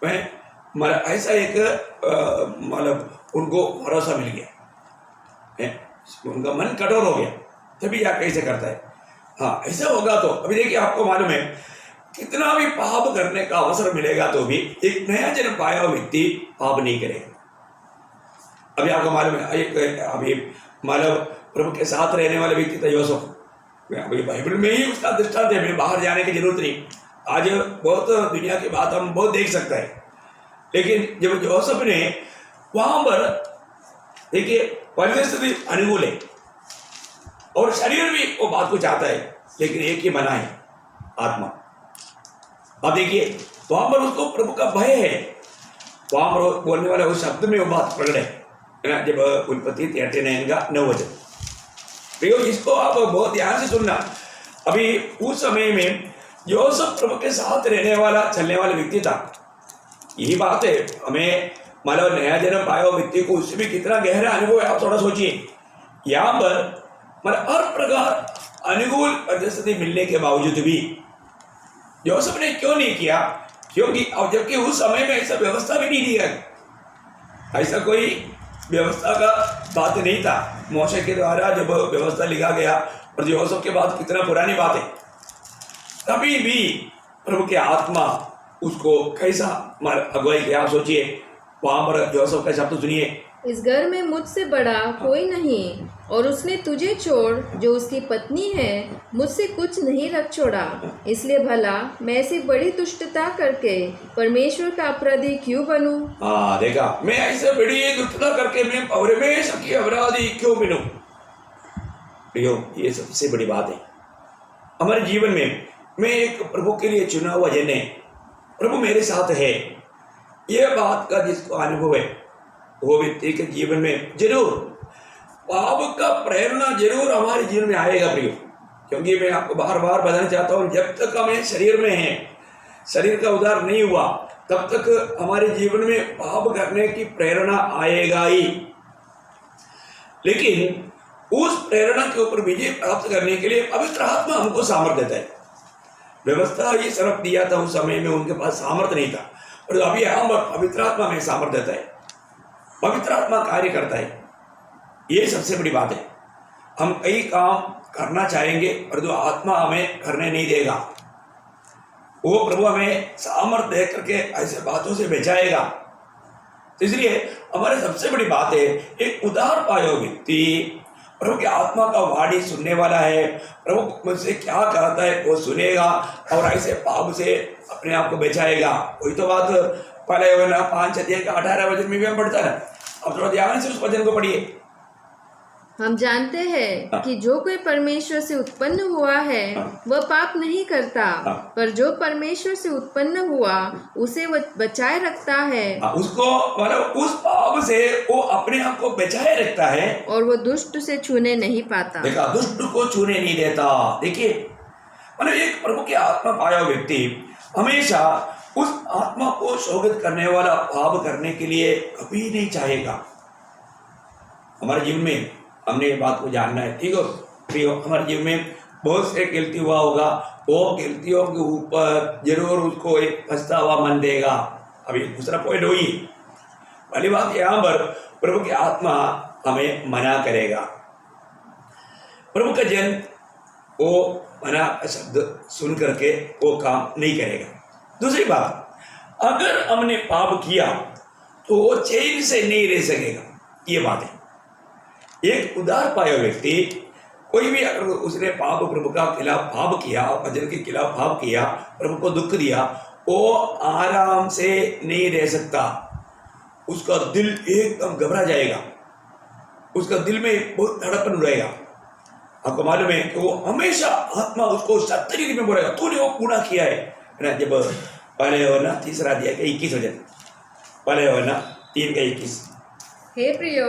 मैं मतलब ऐसा एक मतलब उनको भरोसा मिल गया है। उनका मन कठोर हो गया, तभी या कैसे करता है। हाँ, ऐसा होगा तो अभी देखिए, आपको मालूम है कितना भी पाप करने का अवसर मिलेगा तो भी एक नया जन्म पाया हुआ व्यक्ति पाप नहीं करेगा। अभी आपको मालूम है, एक अभी मानव प्रभु के साथ रहने वाले व्यक्ति था यूसुफ। अभी बाइबल में ही उसका दृष्टांत है, बाहर जाने की जरूरत नहीं। आज बहुत दुनिया की बात हम बहुत देख सकते हैं, लेकिन जब यूसुफ ने वहां पर देखिए परिस्थिति अनुकूल है और शरीर भी वो बात को चाहता है, लेकिन एक ही मना है, आत्मा। अब देखिए वहां पर उसको प्रभु का भय है, वहां पर बोलने वाले उस शब्द में वो बात प्रकट है ना, जब उत्पत्ति 39 का 9 वचन। तो इसको आप बहुत ध्यान से सुनना। अभी उस समय में यूसुफ प्रभु के साथ रहने वाला चलने वाला व्यक्ति था। यही बात है, हमें मतलब नया जन्म पाया हुआ व्यक्ति को उससे भी कितना गहरा अनुभव है, आप थोड़ा सोचिए। यहाँ पर मतलब हर प्रकार अनुकूल परिस्थिति मिलने के बावजूद भी यूसुफ ने क्यों नहीं किया? क्योंकि अब जबकि उस समय में ऐसा व्यवस्था भी नहीं दी है, ऐसा कोई व्यवस्था का बात नहीं था। मूसा के द्वारा जब व्यवस्था लिखा गया और यूसुफ के बाद कितना पुरानी बात है, तभी भी प्रभु की आत्मा उसको कैसा अगुवाई किया। आप सोचिए, वहां पर यूसुफ का शब्द सुनिए, इस घर में मुझसे बड़ा कोई नहीं, और उसने तुझे छोड़ जो उसकी पत्नी है मुझसे कुछ नहीं रख छोड़ा, इसलिए भला मैं ऐसी बड़ी दुष्टता करके परमेश्वर का अपराधी क्यों बनूं? हाँ देखा, मैं ऐसे बड़ी दुष्टता करके मैं परमेश्वर की अपराधी क्यों बनूं? ये सबसे बड़ी बात है हमारे जीवन में। मैं एक प्रभु के लिए चुना हुआ जन है, प्रभु मेरे साथ है, ये बात का जिसको अनुभव है वो व्यक्ति के जीवन में जरूर पाप का प्रेरणा जरूर हमारे जीवन में आएगा प्रियो। क्योंकि मैं आपको बार बार बताना चाहता हूँ, जब तक हमें शरीर में है, शरीर का उद्धार नहीं हुआ, तब तक हमारे जीवन में पाप करने की प्रेरणा आएगा ही। लेकिन उस प्रेरणा के ऊपर विजय प्राप्त करने के लिए पवित्र आत्मा हमको सामर्थ्य देता है। व्यवस्था ये सर्फ दिया था, उस समय में उनके पास सामर्थ्य नहीं था, और अभी हम पवित्र आत्मा में सामर्थ्य देता है, पवित्र आत्मा कार्य करता है। ये सबसे बड़ी बात है। हम कई काम करना चाहेंगे और जो आत्मा हमें करने नहीं देगा, वो प्रभु हमें सामर्थ्य दे करके ऐसे बातों से बचाएगा। तो इसलिए हमारे सबसे बड़ी बात है, एक उद्धार पाया व्यक्ति प्रभु की आत्मा का वाणी सुनने वाला है, प्रभु मुझसे क्या कहता है वो सुनेगा और ऐसे पाप से अपने आप को बचाएगा। वही तो बात पहले 5:18 वचन में भी हम पढ़ता है। अब थोड़ा ध्यान से उस वचन को पढ़िए। हम जानते हैं कि जो कोई परमेश्वर से उत्पन्न हुआ है वह पाप नहीं करता, पर जो परमेश्वर से उत्पन्न हुआ उसे वह बचाए रखता है। उसको मतलब उस पाप से वो अपने आप को बचाए रखता है, और वो दुष्ट से छूने नहीं पाता। देखा, दुष्ट को छूने नहीं देता। देखिए मतलब एक प्रभु की आत्मा पाया व्यक्ति हमेशा उस आत्मा को शोभित करने वाला पाप करने के लिए कभी नहीं चाहेगा। हमारे जीवन में हमने ये बात को जानना है, ठीक है प्रियो। हमारे जीवन में बहुत से गलती हुआ होगा, वो गलतियों के ऊपर जरूर उसको एक पछतावा मन देगा। अभी दूसरा पॉइंट वही, पहली बात यहाँ पर प्रभु की आत्मा हमें मना करेगा। प्रभु का जन वो मना शब्द सुन करके वो काम नहीं करेगा। दूसरी बात, अगर हमने पाप किया तो वो चैन से नहीं रह सकेगा, ये बात है। एक उद्धार पाया व्यक्ति कोई भी अगर उसने पाप प्रभु का खिलाफ पाप किया, वचन के खिलाफ पाप किया, प्रभु को दुख दिया, वो आराम से नहीं रह सकता। उसका दिल एकदम घबरा जाएगा, उसका दिल में बहुत धड़कन उड़ेगा। आपको मालूम है कि वो हमेशा आत्मा उसको सत्य में बोलेगा, तूने वो गुनाह किया है ना। जब पहले वरना 3 अध्याय का 21 वचन, पहले वरना 3 का 21। हे प्रियो,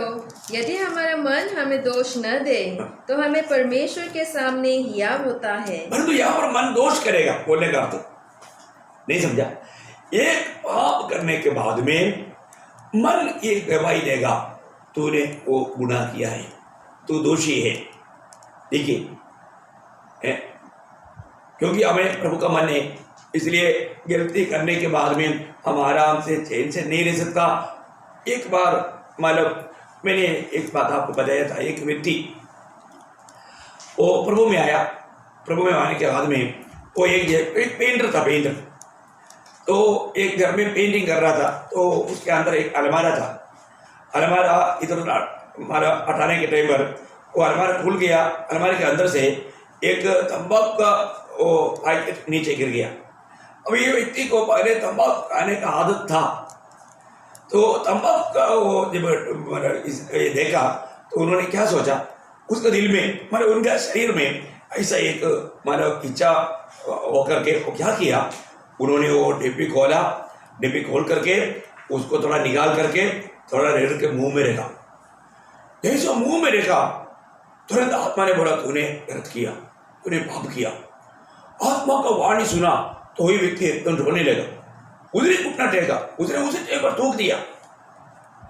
यदि हमारा मन हमें दोष न दे तो हमें परमेश्वर के सामने हियाव होता है। परंतु यहाँ पर मन दोष करेगा, बोलने का अर्थ नहीं समझा। एक पाप करने के बाद में मन ये गवाही देगा, तूने वो गुनाह किया है, तू दोषी है। देखिए, क्योंकि हमें प्रभु का मन है, इसलिए गलती करने के बाद में हम आराम से चैन से नहीं रह सकता। एक बार मतलब मैंने एक बात आपको बताया था, एक व्यक्ति वो प्रभु में आया, प्रभु में आने के बाद में वो एक पेंटर था, पेंटर। तो एक घर में पेंटिंग कर रहा था, तो उसके अंदर एक अलमारा था। अलमारा इधर हमारा हटाने के टाइम पर वो अलमारा खुल गया। अलमारे के अंदर से एक तंबाकू का वो पैकेट नीचे गिर गया। अब ये व्यक्ति को पहले तंबाकू खाने का आदत था, तो तंबाकू का वो जब देखा तो उन्होंने क्या सोचा, उसके दिल में मतलब उनका शरीर में ऐसा एक मतलब इच्छा होकर के वो क्या किया, उन्होंने वो डिब्बी खोला, डिब्बी खोल करके उसको थोड़ा निकाल करके थोड़ा रेड़ के मुंह में रखा। जैसे मुंह में रखा तुरंत आत्मा ने बोला तूने गलत किया, तूने पाप किया। आत्मा का वाणी सुना तो वही व्यक्ति एकदम रोने लगा, उधर ही घुटना टेका, उसने उसे टेक पर थूक दिया।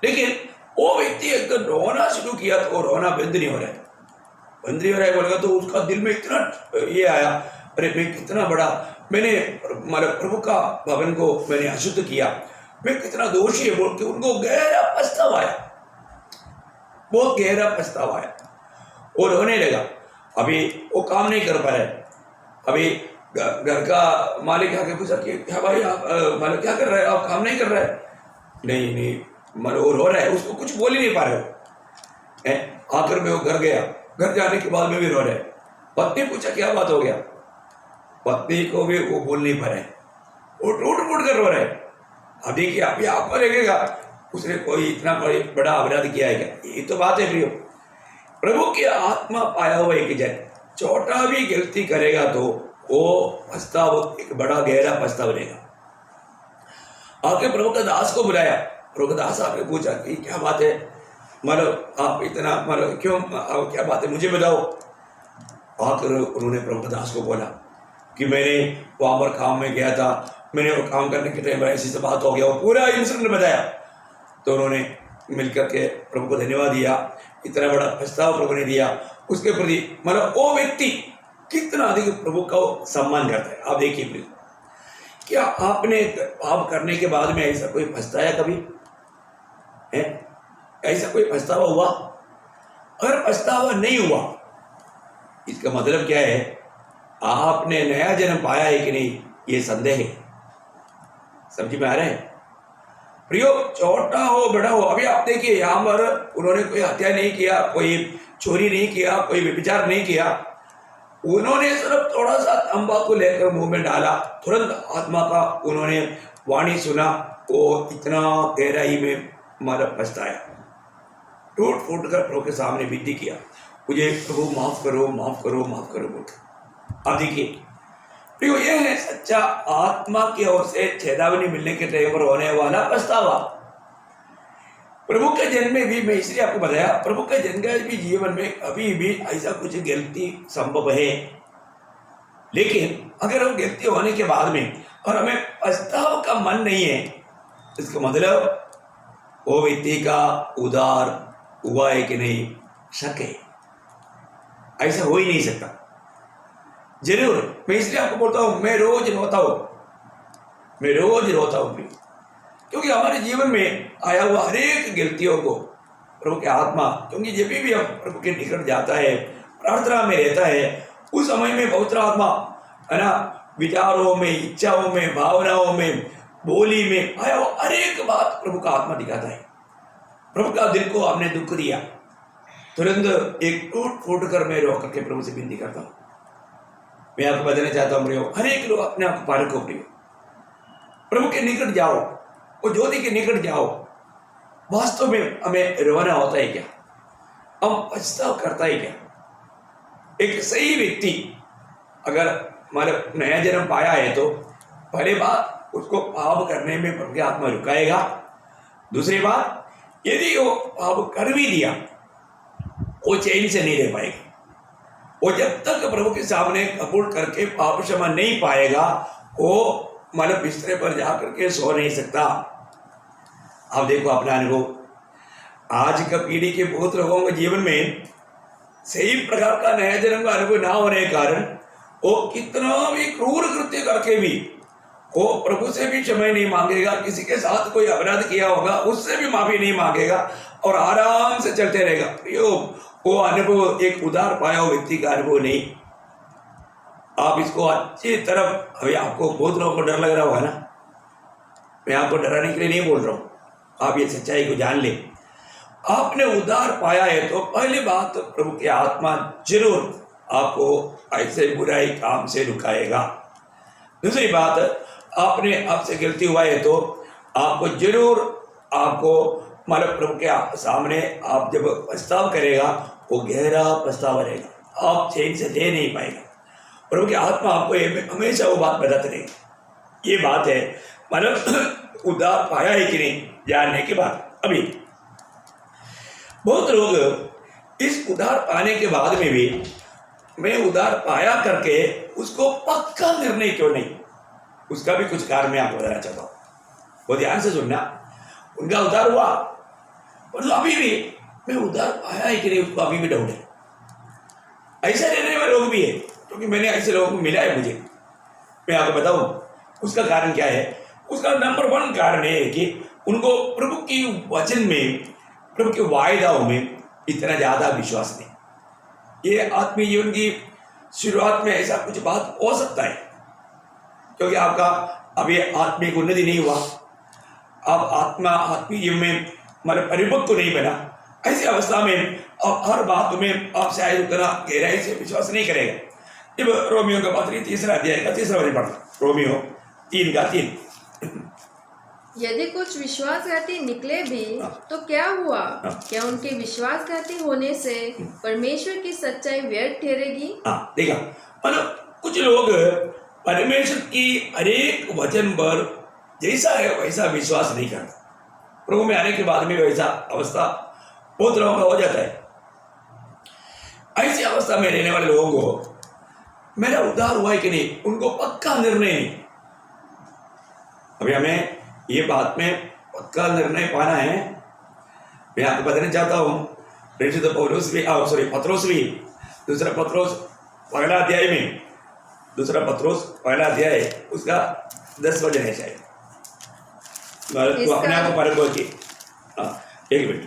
लेकिन वो व्यक्ति एकदम रोना शुरू किया तो वो रोना बंद नहीं हो रहा है, बंद नहीं हो रहा है बोलेगा। तो उसका दिल में इतना ये आया, अरे मैं कितना बड़ा मैंने मतलब प्रभु का भवन को मैंने अशुद्ध किया, मैं कितना दोषी है बोल के उनको गहरा पछतावा आया, बहुत गहरा पछतावा आया। वो रोने लगा। अभी वो काम नहीं कर पा रहे। अभी घर का मालिक आके पूछा कि क्या भाई आप मतलब क्या कर रहे हैं, आप काम नहीं कर रहे हैं? नहीं मतलब वो रो रहा है, उसको कुछ बोल ही नहीं पा रहे हो। आखिर में वो घर गया, घर जाने के बाद में भी रो रहे। पत्नी पूछा क्या बात हो गया, पत्नी को भी वो बोल नहीं पा रहे, वो टूट कर रो रहे। अभी क्या अभी आपको लगेगा उसने कोई इतना कोई बड़ा अपराध किया है क्या? ये तो बात है प्रियो, प्रभु की आत्मा पाया हुआ एक जन छोटा भी गलती करेगा तो वो पछताव एक बड़ा गहरा पछताव लेगा। आके प्रभु का दास को बुलाया, प्रभु का दास आके पूछा कि क्या बात है, मतलब आप इतना मतलब क्यों, क्या बात है मुझे बताओ। आकर उन्होंने प्रभु का दास को बोला कि मैंने वहाँ पर काम में गया था, मैंने वो काम करने के टाइम पर ऐसी से बात हो गया, वो पूरा इंसिडेंट बताया। तो उन्होंने मिलकर के प्रभु को धन्यवाद दिया, इतना बड़ा प्रस्ताव प्रभु ने दिया उसके प्रति, मतलब वो व्यक्ति कितना अधिक प्रभु का सम्मान करता है। आप देखिए प्लीज, क्या आपने पाप करने के बाद में ऐसा कोई पछताया कभी है? ऐसा कोई पछतावा हुआ? अगर पछतावा नहीं हुआ इसका मतलब क्या है, आपने नया जन्म पाया है कि नहीं, ये संदेह है। समझ में आ रहा है प्रियो? छोटा हो बड़ा हो, अभी आप देखिए यहाँ पर उन्होंने कोई हत्या नहीं किया, कोई चोरी नहीं किया, कोई व्यभिचार नहीं किया, उन्होंने सिर्फ थोड़ा सा तंबाकू लेकर मुंह में डाला, तुरंत आत्मा का उन्होंने वाणी सुना, वो इतना गहराई में मारा पछताया, टूट फूट कर प्रभु के सामने विनती किया, मुझे प्रभु माफ करो माफ करो माफ करो बोल। अब देखिए प्रियो, ये है सच्चा आत्मा की ओर से चेतावनी मिलने के टाइम पर होने वाला पछतावा। प्रभु के जन्म में भी, मैं इसलिए आपको बताया, प्रभु के जन्म के भी जीवन में अभी भी ऐसा कुछ गलती संभव है, लेकिन अगर वो गलती होने के बाद में और हमें पछताव का मन नहीं है, इसका मतलब वो व्यक्ति का उद्धार हुआ है कि नहीं, शक है। ऐसा हो ही नहीं सकता। जरूर मैं इसलिए आपको बोलता हूं, मैं रोज रोता हूं, क्योंकि हमारे जीवन में आया हुआ हर एक गलतियों को प्रभु की आत्मा, क्योंकि जब भी हम प्रभु के निकट जाता है, प्रार्थना में रहता है, उस समय में पवित्र आत्मा है ना, विचारों में, इच्छाओं में, भावनाओं में, बोली में आया हुआ हर एक बात प्रभु का आत्मा दिखाता है। प्रभु का दिल को आपने दुख दिया, तुरंत एक टूट फूट कर मैं रो करके प्रभु से विनती करता हूँ। मैं आपको बताना चाहता हूँ प्रियो, हर एक लोग अपने आप को पारखो प्रियो, प्रभु के निकट जाओ, वो ज्योति के निकट जाओ। वास्तव में हमें रोना होता है क्या, हम पछताव करता है क्या? एक सही व्यक्ति अगर मतलब नया जन्म पाया है तो पहली बात उसको पाप करने में प्रभु की आत्मा रुकाएगा। दूसरी बात, यदि वो पाप कर भी दिया वो चैन से नहीं रह पाएगा। वो जब तक प्रभु के सामने कबूल करके पाप क्षमा नहीं पाएगा, वो मतलब बिस्तरे पर जाकर के सो नहीं सकता। आप देखो अपना अनुभव, आज का पीढ़ी के बहुत लोगों के जीवन में सही प्रकार का नया जन्म का अनुभव ना होने के कारण वो कितना भी क्रूर कृत्य करके भी वो प्रभु से भी क्षमा नहीं मांगेगा, किसी के साथ कोई अपराध किया होगा उससे भी माफी नहीं मांगेगा, और आराम से चलते रहेगा। वो अनुभव एक उदार पाया हुआ व्यक्ति का अनुभव नहीं। आप इसको अच्छी तरफ, अभी आपको बहुत लोगों को डर लग रहा होगा ना, मैं आपको डराने के लिए नहीं बोल रहा हूँ, आप ये सच्चाई को जान ले। आपने उदार पाया है तो पहली बात प्रभु की आत्मा जरूर आपको ऐसे बुराई काम से रुकाएगा। दूसरी बात, आपने आपसे गलती हुआ है तो आपको जरूर, आपको मतलब प्रभु के सामने आप जब पछतावा करेगा वो गहरा पछतावा रहेगा, आप चैन से दे नहीं पाएगा। प्रभु की आत्मा आपको हमेशा वो बात बताते रहेगी। ये बात है, मतलब उदार पाया है कि नहीं जानने के बाद। अभी बहुत लोग इस उदार पाने के बाद में भी मैं उदार पाया करके उसको पक्का निर्णय क्यों नहीं, उसका भी कुछ कारण मैं आपको बताना चाहता हूँ, वो ध्यान से सुनना। उनका उदार हुआ पर तो अभी भी मैं उदार पाया है कि नहीं उसको अभी भी डाउट है। ऐसा रहने वाले लोग भी है, क्योंकि मैंने ऐसे लोगों को मिला है मुझे। मैं आपको बताऊं उसका कारण क्या है। उसका नंबर 1 कारण है कि उनको प्रभु की वचन में, प्रभु के वायदाओं में इतना ज्यादा विश्वास नहीं। ये आत्मीय जीवन की शुरुआत में ऐसा कुछ बात हो सकता है, क्योंकि आपका अभी आत्मिक उन्नति नहीं हुआ, आप आत्मीय जीवन में मतलब परिपक्व नहीं बना। ऐसी अवस्था में आप हर बात में आप शायद उतना गहराई से विश्वास नहीं करेगा। जब रोमियो का पत्री 3 अध्याय का 3 वचन पढ़ना, रोमियो 3:3। यदि कुछ विश्वासघाती निकले भी तो क्या हुआ? क्या उनके विश्वासघाती होने से परमेश्वर की सच्चाई व्यर्थ ठहरेगी? हाँ, देखा, मतलब कुछ लोग परमेश्वर की हरेक वचन पर जैसा है वैसा विश्वास नहीं करते। प्रभु में आने के बाद में वैसा अवस्था बहुत लोगों का हो जाता है। ऐसी अवस्था में रहने वाले लोगों को मेरा उद्धार हुआ है कि नहीं, उनको पक्का निर्णय नहीं। अभी हमें ये बात में पक्का निर्णय पाना है। मैं आपको बताना चाहता हूँ, पत्रोस भी दूसरा पत्रोस पहला अध्याय में, दूसरा पत्रोस पहला अध्याय उसका 10 वचन है शायद, तो अपने आप को परख की। एक मिनट,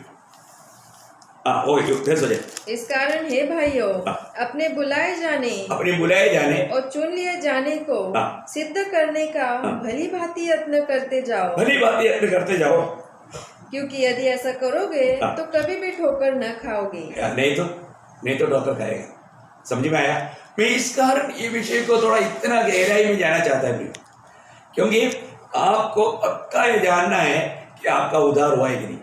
इस कारण हे भाइयों, अपने बुलाए जाने और चुन लिए जाने को सिद्ध करने का भली भांति यत्न करते जाओ, क्योंकि यदि ऐसा करोगे तो कभी भी ठोकर न खाओगे। नहीं तो ठोकर खाएगा। समझ में आया? मैं इस कारण ये विषय को थोड़ा इतना गहराई में जाना चाहता है, क्योंकि आपको पक्का ये जानना है कि आपका उद्धार हुआ है कि नहीं।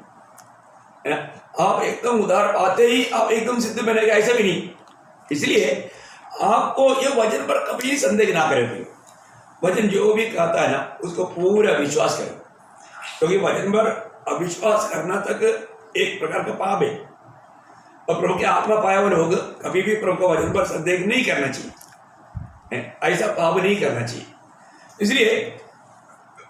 आप एकदम उद्धार पाते ही आप एकदम सिद्ध बनेगा, ऐसा भी नहीं। इसलिए आपको ये वचन पर कभी संदेह ना करें। वचन जो भी कहता है ना उसको पूरा विश्वास करें, क्योंकि वचन पर अविश्वास करना तक एक प्रकार का पाप है। और प्रभु के आत्मा पाया हुए लोग कभी भी प्रभु के वचन पर संदेह नहीं करना चाहिए, ऐसा पाप नहीं करना चाहिए। इसलिए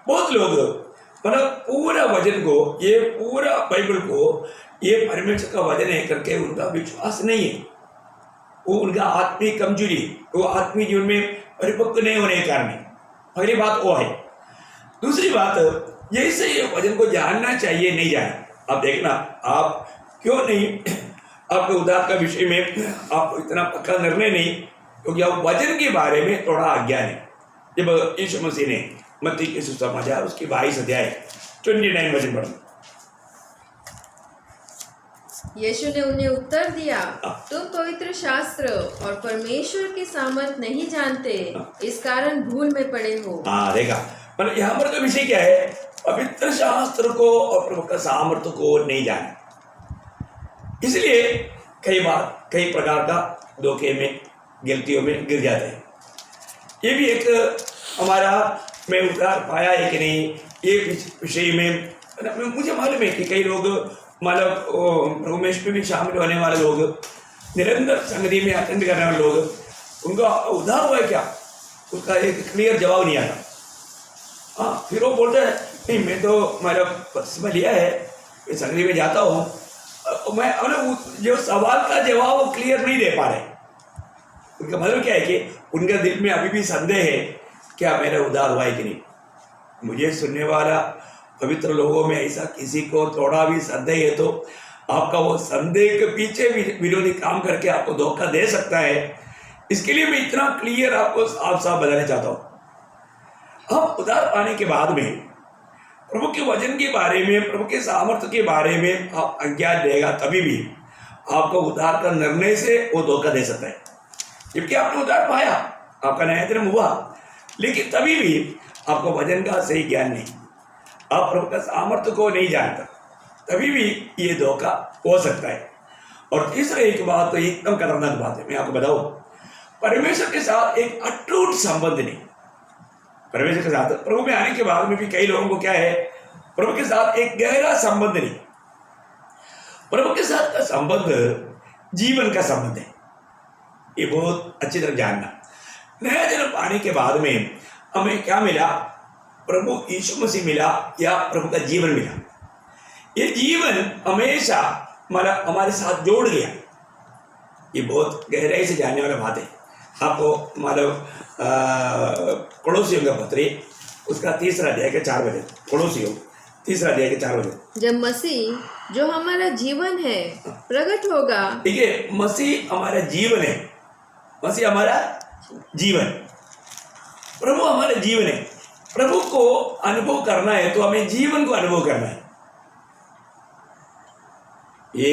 बहुत लोग मतलब पूरा वचन को, ये पूरा बाइबल को ये परमेश्वर का वचन है करके उनका विश्वास नहीं है। वो उनका आत्मिक कमजोरी, वो आत्मिक जीवन में परिपक्व नहीं होने के कारण। पहली बात वो है। दूसरी बात, जैसे ये वचन को जानना चाहिए नहीं जाना। अब देखना, आप क्यों नहीं, आपके उद्धार का विषय में आप इतना पक्का निर्णय नहीं, क्योंकि आप वचन के बारे में थोड़ा अज्ञान है। जब यीशु मसीह ने मत्ती के सुसमाचार उसकी 22 अध्याय 29 वचन पढ़ा, यीशु ने उन्हें उत्तर दिया, तुम पवित्र शास्त्र और परमेश्वर की सामर्थ नहीं जानते, इस कारण भूल में पड़े हो। देखा, मतलब यहाँ पर तो विषय क्या है, पवित्र शास्त्र को और प्रभु का सामर्थ्य को नहीं जाना। इसलिए कई बार कई प्रकार का धोखे में, गलतियों में गिर जाते हैं। ये भी एक हमारा, मैं उद्धार पाया है कि नहीं, ये विषय में मुझे मालूम है कि कई लोग मतलब प्रभुमेश में भी शामिल होने वाले लोग, निरंतर संगति में अटेंड करने वाले लोग, उनका उद्धार हुआ है क्या, उसका एक क्लियर जवाब नहीं आता। फिर वो बोलते हैं नहीं, मैं तो मेरा बपतिस्मा लिया है, मैं संगति में जाता हूँ, मैं जो सवाल का जवाब वो क्लियर नहीं दे पा रहे। उनका मतलब क्या है कि उनके दिल में अभी भी संदेह है, क्या मेरा उद्धार हुआ है कि नहीं। मुझे सुनने वाला पवित्र लोगों में ऐसा किसी को थोड़ा भी संदेह है तो आपका वो संदेह के पीछे भी विरोधी काम करके आपको धोखा दे सकता है। इसके लिए मैं इतना क्लियर आपको साफ साफ बताना चाहता हूं। हम उद्धार पाने के बाद में प्रभु के वचन के बारे में, प्रभु के सामर्थ्य के बारे में आप अज्ञात रहेगा, तभी भी आपको उद्धार का निर्णय से वो धोखा दे सकता है। जबकि आपने उद्धार पाया, आपका नया जन्म हुआ, लेकिन तभी भी आपको वचन का सही ज्ञान नहीं, आप प्रभु का सामर्थ्य को नहीं जानता, तभी भी ये धोखा हो सकता है। और तीसरा एक बात तो एकदम खतरनाक बात है, मैं आपको बताऊं, परमेश्वर के साथ एक अटूट संबंध नहीं। परमेश्वर के साथ प्रभु में आने के बाद में भी कई लोगों को क्या है, प्रभु के साथ एक गहरा संबंध नहीं। प्रभु के साथ का संबंध जीवन का संबंध है, ये बहुत अच्छी तरह जानना। नया जन्म पाने के बाद में हमें क्या मिला, प्रभु यीशु मसीह मिला या प्रभु का जीवन मिला। ये जीवन हमेशा हमारे साथ जोड़ गया। ये बहुत गहराई से जानने वाला बात है। आपको कोलोसियों का पत्र उसका 3 अध्याय के 4 वचन, कोलोसियों 3 अध्याय के 4 वचन। जब मसीह जो हमारा जीवन है प्रकट होगा। ठीक है, मसीह हमारा जीवन है, मसीह हमारा जीवन, प्रभु हमारा जीवन है। प्रभु को अनुभव करना है तो हमें जीवन को अनुभव करना है। ये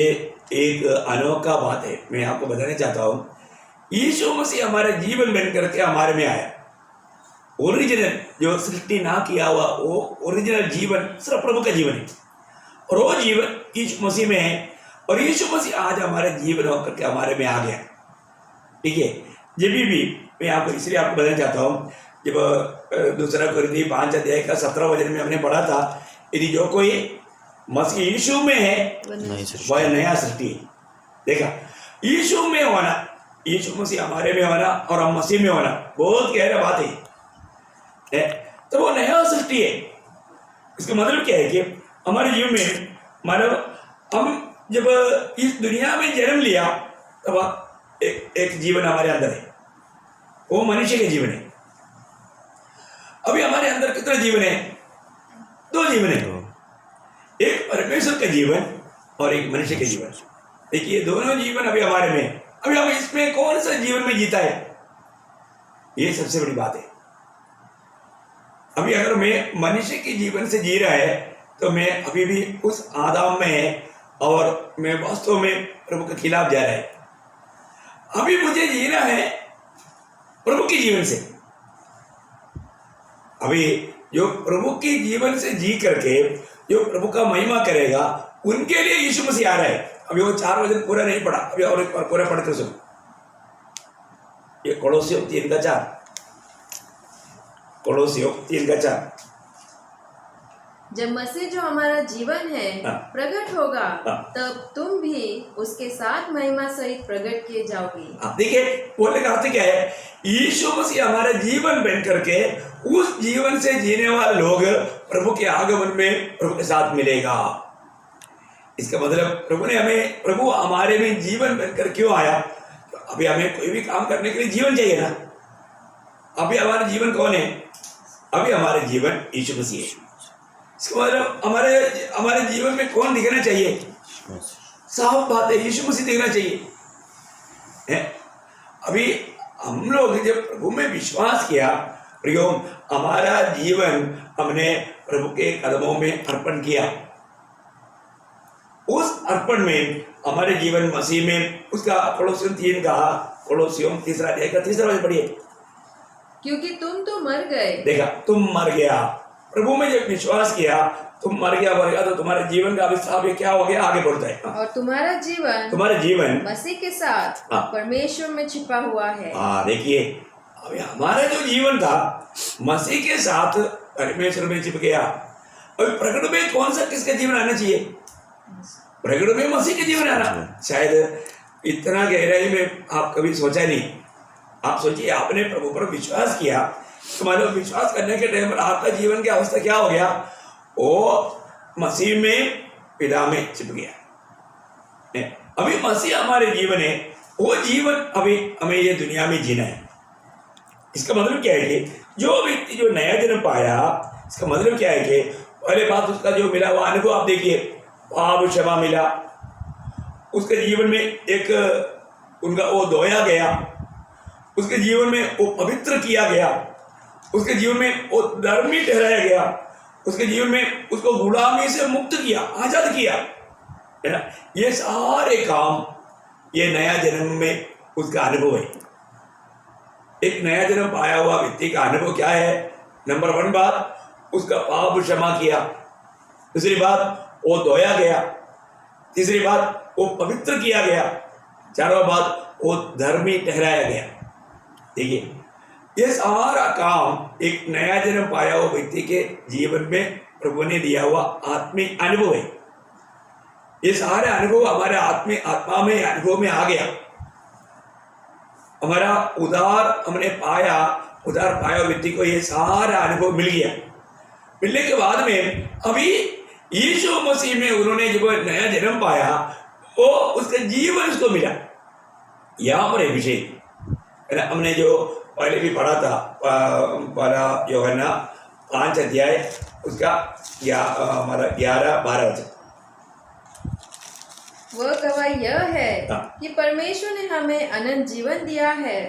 एक अनोखा बात है, मैं आपको बताना चाहता हूं। यीशु मसीह हमारा जीवन बन करके हमारे में आया। ओरिजिनल जो सृष्टि ना किया हुआ वो ओरिजिनल जीवन सिर्फ प्रभु का जीवन है, और वो जीवन यीशु मसीह में है। और यीशु मसीह आज हमारे जीवन होकर के हमारे में आ गया। ठीक है, जब भी मैं आपको इसलिए आपको बताना चाहता हूँ, जब 2 कोरिन्थी 5 अध्याय का 17 वचन में हमने पढ़ा था, यदि जो कोई मसीह यीशु में है वह नया सृष्टि है। देखा, यीशु में होना, यीशु मसीह हमारे में होना और हम मसीह में होना बहुत गहरा बात है। तो वो नया सृष्टि है। इसका मतलब क्या है कि हमारे जीवन में मानव हम जब इस दुनिया में जन्म लिया तब एक जीवन हमारे अंदर है, वो मनुष्य का जीवन है। अभी हमारे अंदर कितना जीवन है? 2 जीवन है, एक परमेश्वर का जीवन और एक मनुष्य का जीवन। देखिए, दोनों जीवन अभी हमारे में। अभी हम इसमें कौन सा जीवन में जीता है, ये सबसे बड़ी बात है। अभी अगर मैं मनुष्य के जीवन से जी रहा है तो मैं अभी भी उस आदम में है और मैं वास्तव में प्रभु के खिलाफ जा रहा है। अभी मुझे जीना है प्रभु के जीवन से। अभी जो प्रभु के जीवन से जी करके जो प्रभु का महिमा करेगा, उनके लिए यीशु मसीह आ रहा है। अभी वो 4 वचन पूरा नहीं पढ़ा, अभी और एक बार पूरा पढ़ते सुनो। ये कोलोसियों 3:4, कोलोसियों 3:4। जब मसीह जो हमारा जीवन है प्रकट होगा, तब तुम भी उसके साथ महिमा सहित प्रकट किए जाओगे। देखिए, बोलने का अर्थ क्या है, यीशु मसीह हमारा जीवन बन करके उस जीवन से जीने वाले लोग प्रभु के आगमन में प्रभु के साथ मिलेगा। इसका मतलब प्रभु हमारे में जीवन बनकर क्यों आया? तो अभी हमें कोई भी काम करने के लिए जीवन चाहिए ना। अभी हमारा जीवन कौन है? अभी हमारे जीवन यीशु मसीह है। इसका मतलब हमारे जीवन में कौन दिखना चाहिए? साफ बात है, यीशु मसीह दिखना चाहिए है। अभी हम लोग जब प्रभु में विश्वास किया, हमारा जीवन हमने प्रभु के कदमों में अर्पण किया। उस अर्पण में हमारे जीवन मसीह में, उसका कोलोसियों 3 कहा, कोलोसियों 3 अध्याय का 3 वचन पढ़िए। क्योंकि तुम तो मर गए। देखा, तुम मर गया। प्रभु में जब विश्वास किया, तुम मर गया तो तुम्हारे जीवन का अभिशाप क्या हो गया? आगे बढ़ता है। और तुम्हारा जीवन मसीह के साथ परमेश्वर में छिपा हुआ है। देखिए, अभी हमारा जो जीवन था मसीह के साथ परमेश्वर में छिप गया। अभी प्रकट में कौन सा किसका जीवन आना चाहिए? प्रकट में मसीह का जीवन आना। शायद इतना गहराई में आप कभी सोचा नहीं। आप सोचिए, आपने प्रभु पर विश्वास किया, तुम्हारे विश्वास करने के टाइम पर आपका जीवन की अवस्था क्या हो गया? वो मसीह में, पिता में छिप गया। अभी मसीह हमारे जीवन है, वो जीवन अभी हमें ये दुनिया में जीना है। इसका मतलब क्या है कि जो व्यक्ति जो नया जन्म पाया, इसका मतलब क्या है कि पहले बात उसका जो मिला वो अनुभव आप देखिए, पाप क्षमा मिला, उसके जीवन में एक उनका वो धोया गया, उसके जीवन में वो पवित्र किया गया, उसके जीवन में वो धर्मी ठहराया गया, उसके जीवन में उसको गुलामी से मुक्त किया, आजाद किया, है ना। ये सारे काम ये नया जन्म में उसका अनुभव है। एक नया जन्म पाया हुआ व्यक्ति का अनुभव क्या है? नंबर 1 बात, उसका पाप क्षमा किया। दूसरी बात, वो धोया गया। तीसरी बात, वो पवित्र किया गया। चारों बात, वो धर्मी ठहराया गया। देखिए, ये सारा काम एक नया जन्म पाया हुआ व्यक्ति के जीवन में प्रभु ने दिया हुआ आत्मिक अनुभव है। ये सारे अनुभव हमारे आत्मा में अनुभव में आ गया। हमारा हमने पाया व्यक्ति को ये सारा अनुभव मिल गया। मिलने के बाद में अभी यीशु मसीह में उन्होंने जब नया जन्म पाया, वो उसका जीवन उसको मिला। यहाँ पर एक विषय हमने जो पहले भी पढ़ा था, पहला यूहन्ना 5 अध्याय उसका हमारा 11-12 वचन। वह गवाही यह है कि परमेश्वर ने हमें अनंत जीवन दिया है,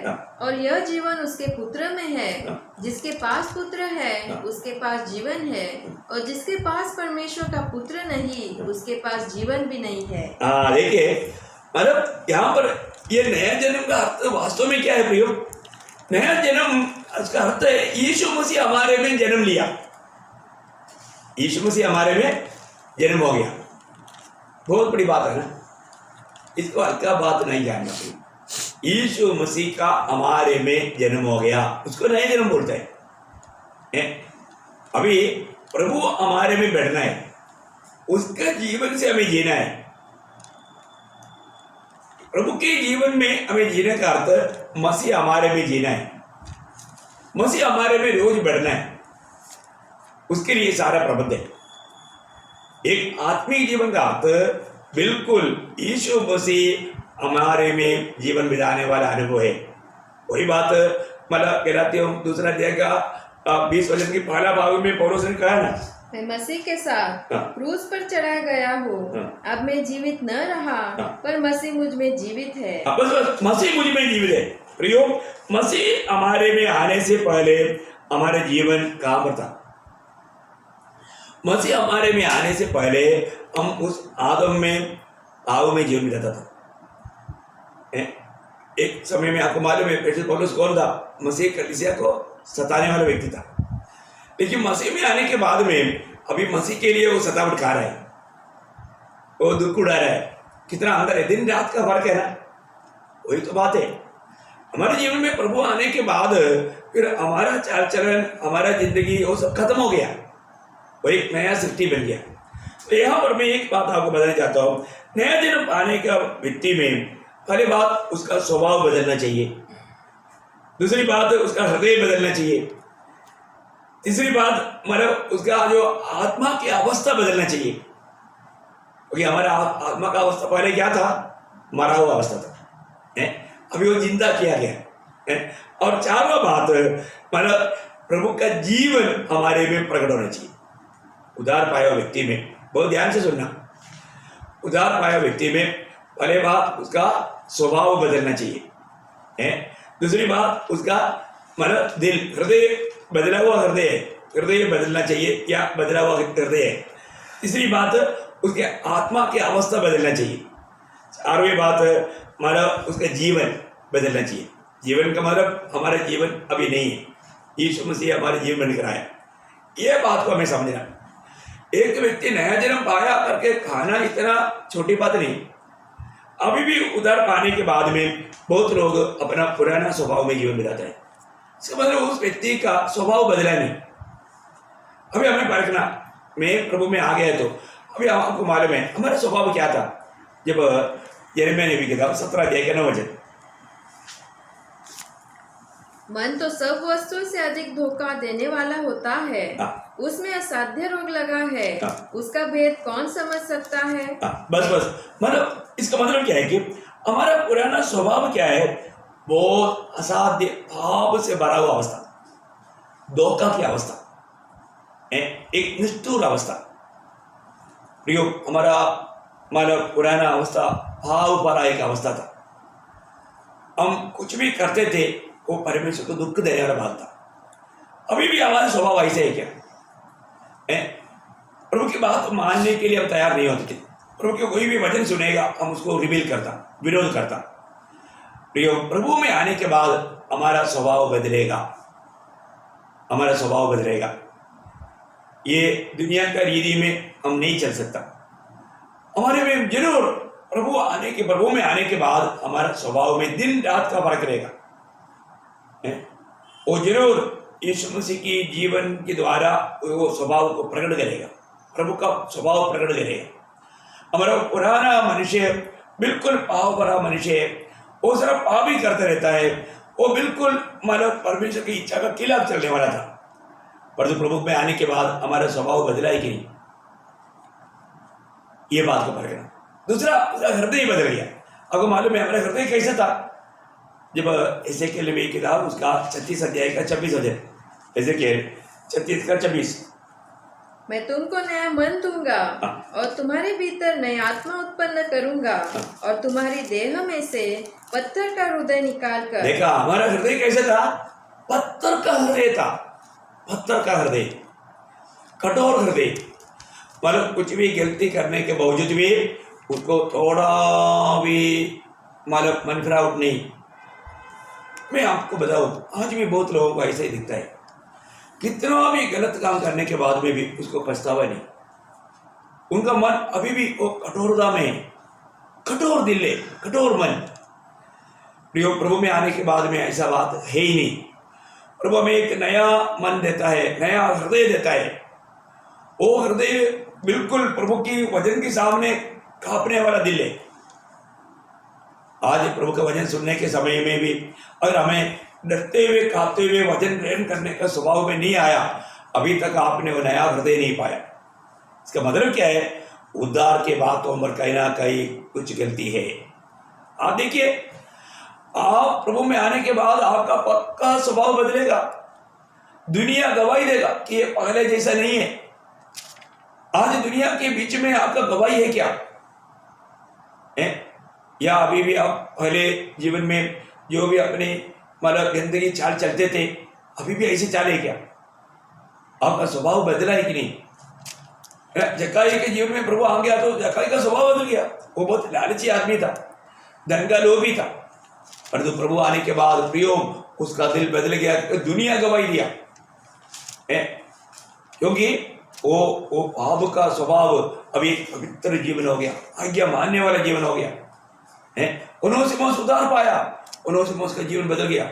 और यह जीवन उसके पुत्र में है। जिसके पास पुत्र है उसके पास जीवन है, और जिसके पास परमेश्वर का पुत्र नहीं उसके पास जीवन भी नहीं है। देखिए, मतलब यहाँ पर ये नया जन्म का अर्थ वास्तव में क्या है प्रियो? नया जन्म इसका अर्थ है यीशु मसीह हमारे में जन्म लिया। यीशु मसीह हमारे में जन्म हो गया। बहुत बड़ी बात है ना, इसको हल्का बात नहीं जानना चाहिए। यीशु मसीह का हमारे में जन्म हो गया, उसको नया जन्म बोलते हैं। अभी प्रभु हमारे में बैठना है, उसका जीवन से हमें जीना है। प्रभु के जीवन में हमें जीने का अर्थ मसीह हमारे में जीना है, मसीह हमारे में रोज बैठना है। उसके लिए सारा प्रबंध है। एक आत्मिक जीवन का अर्थ बिल्कुल यीशु मसीह हमारे में जीवन बिताने वाला अनुभव है। वही बात मतलब कहलाती हूँ, दूसरा अध्याय का 20 वचन की पहला भाग में पौलुस ने कहा ना, मैं मसीह के साथ क्रूस पर चढ़ाया गया हूँ। अब मैं जीवित न रहा, पर मसीह मुझ में जीवित है। बस मसीह मुझ में जीवित है। प्रियो, मसीह हमारे में आने से पहले हमारे जीवन कहाँ पर था? मसीह हमारे में आने से पहले हम उस आदम में पाव में जीवन बिताता था। एक समय में आपको मालूम है प्रेषित पौलुस कौन था? मसीह कलीसिया को सताने वाला व्यक्ति था। लेकिन मसीह में आने के बाद में अभी मसीह के लिए वो सतावट खा रहा है, वो दुख उड़ा रहा है। कितना अंदर है, दिन रात का फर्क है ना। वही तो बात है। हमारे जीवन में प्रभु आने के बाद फिर हमारा चाल चलन, हमारा जिंदगी वो सब खत्म हो गया, वो एक नया सृष्टि बन गया। तो यहाँ पर मैं एक बात आपको बताना चाहता हूँ। नया जन्म पाने का व्यक्ति में पहली बात उसका स्वभाव बदलना चाहिए। दूसरी बात उसका हृदय बदलना चाहिए। तीसरी बात मतलब उसका जो आत्मा की अवस्था बदलना चाहिए, क्योंकि हमारा आत्मा का अवस्था पहले क्या था? मरा हुआ अवस्था था, अभी वो जिंदा किया गया है। और चारवा बात मतलब प्रभु का जीवन हमारे में प्रकट होना चाहिए। उद्धार पाया व्यक्ति में, बहुत ध्यान से सुनना, उद्धार पाया व्यक्ति में पहले बात उसका स्वभाव बदलना चाहिए। दूसरी बात उसका मतलब दिल, हृदय बदला हुआ हृदय बदलना चाहिए, क्या बदला हुआ हृदय है। तीसरी बात उसके आत्मा की अवस्था बदलना चाहिए। चारवीं बात मतलब उसका जीवन बदलना चाहिए। जीवन का मतलब हमारा जीवन अभी नहीं है, यीशु मसीह हमारे जीवन बनकर आया। यह बात को हमें समझना। एक व्यक्ति नया जन्म पाया करके खाना इतना छोटी बात नहीं। अभी भी उद्धार पाने के बाद में बहुत लोग अपना पुराना स्वभाव में जीवन बिताते हैं। इसका मतलब उस व्यक्ति का स्वभाव बदला नहीं। अभी हमें परखना, मैं प्रभु में आ गया तो अभी आपको मालूम है हमारा स्वभाव क्या था। जब यिर्मयाह नबी के था 17 अध्याय के 9 वचन, मन तो सब वस्तुओं से अधिक धोखा देने वाला होता है, उसमें असाध्य रोग लगा है, उसका भेद कौन समझ सकता है। बस मतलब इसका मतलब क्या है कि हमारा पुराना स्वभाव क्या है? बहुत असाध्य भाव से भरा हुआ अवस्था, धोखा की अवस्था, एक निष्ठुर अवस्था। प्रियो, हमारा मतलब पुराना अवस्था भाव भरा एक अवस्था था। हम कुछ भी करते थे वो परमेश्वर को दुख देने वाला बात था। अभी भी हमारा स्वभाव ऐसे है क्या है? प्रभु की बात मानने के लिए हम तैयार नहीं होते थे। प्रभु के कोई भी वचन सुनेगा हम उसको रिबील करता, विरोध करता। प्रभु में आने के बाद हमारा स्वभाव बदलेगा, हमारा स्वभाव बदलेगा। ये दुनिया का रीति में हम नहीं चल सकता। हमारे में जरूर प्रभु में आने के बाद हमारा स्वभाव में दिन रात का फर्क रहेगा। वो जरूर यीशु मसीह की जीवन के द्वारा वो स्वभाव को प्रकट करेगा, प्रभु का स्वभाव प्रकट करेगा। हमारा पुराना मनुष्य बिल्कुल पाप भरा मनुष्य है, वो सिर्फ पाप ही करते रहता है, वो बिल्कुल मतलब परमेश्वर की इच्छा का खिलाफ चलने वाला था। परंतु प्रभु में आने के बाद हमारा स्वभाव बदला है कि नहीं, ये बात को परखना। दूसरा हृदय बदल गया। आपको मालूम है हमारा हृदय कैसा था? जब एजेकियल में किताब उसका 36 अध्याय का 26 अध्याय, एजेकियल 36 का 26, मैं तुमको नया मन दूंगा और तुम्हारे भीतर नई आत्मा उत्पन्न करूंगा और तुम्हारी देह में से पत्थर का हृदय निकाल कर। देखा हमारा हृदय कैसा था? पत्थर का हृदय था, पत्थर का हृदय, कठोर हृदय। मतलब कुछ भी गलती करने के बावजूद भी उसको थोड़ा भी मतलब मन फिरावट नहीं। मैं आपको बताऊं आज भी बहुत लोगों को ऐसा ही दिखता है, कितना भी गलत काम करने के बाद में भी उसको पछतावा नहीं। उनका मन अभी भी वो कठोरता में है, कठोर दिल है, कठोर मन। प्रभु में आने के बाद में ऐसा बात है ही नहीं। प्रभु हमें एक नया मन देता है, नया हृदय देता है। वो हृदय बिल्कुल प्रभु की वचन के सामने कांपने वाला दिल है। आज प्रभु का वचन सुनने के समय में भी अगर हमें डरते हुए कांपते हुए वचन ग्रहण करने का स्वभाव में नहीं आया, अभी तक आपने वो नया हृदय नहीं पाया। इसका मतलब क्या है? उद्धार के बाद तो उम्र कहीं ना कहीं कुछ गलती है। आप देखिए, आप प्रभु में आने के बाद आपका पक्का स्वभाव बदलेगा। दुनिया गवाही देगा कि ये पहले जैसा नहीं है। आज दुनिया के बीच में आपका गवाही है क्या है? या अभी भी आप पहले जीवन में जो भी अपने मतलब गंदगी चाल चलते थे अभी भी ऐसे चाले क्या? आपका स्वभाव बदला है कि नहीं? जक्काई के जीवन में प्रभु आ गया तो जक्काई का स्वभाव बदल गया। वो बहुत लालची आदमी था, धन का लोभी था, परंतु प्रभु आने के बाद प्रियो उसका दिल बदल गया। दुनिया गवाही दिया है क्योंकि वो पाप का स्वभाव अभी पवित्र जीवन हो गया, आज्ञा मानने वाला जीवन हो गया है। ओनेसिमोस सुधार पाया, ओनेसिमोस का जीवन बदल गया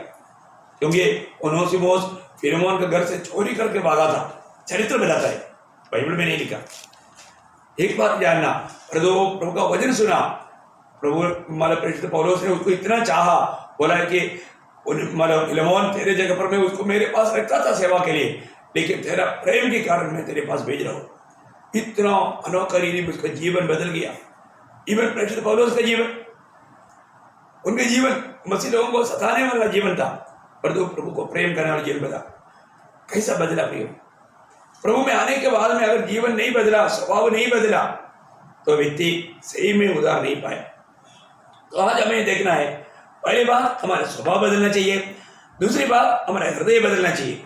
क्योंकि ओनेसिमोस फिलेमोन के घर से चोरी करके भागा था। चरित्र बताता है, बाइबल में नहीं लिखा। एक बात जानना, प्रभु का वचन सुना, प्रभु मतलब प्रेरित पौलुस ने उसको इतना चाहा, बोला कि मतलब फिलेमोन तेरे जगह पर मैं उसको मेरे पास रखता था सेवा के लिए, लेकिन तेरा प्रेम के कारण मैं तेरे पास भेज रहा हूँ। इतना अनोखा रीति में उसका जीवन बदल गया। इवन प्रेरित पौलुस का जीवन, उनके जीवन मसीह लोगों को सताने वाला जीवन था, परंतु प्रभु को प्रेम करने वाला जीवन बता। कैसा बदला प्रियो? प्रभु में आने के बाद में अगर जीवन नहीं बदला, स्वभाव नहीं बदला, तो व्यक्ति सही में उद्धार नहीं पाया। तो आज हमें देखना है, पहली बात हमारा स्वभाव बदलना चाहिए, दूसरी बात हमारा हृदय बदलना चाहिए।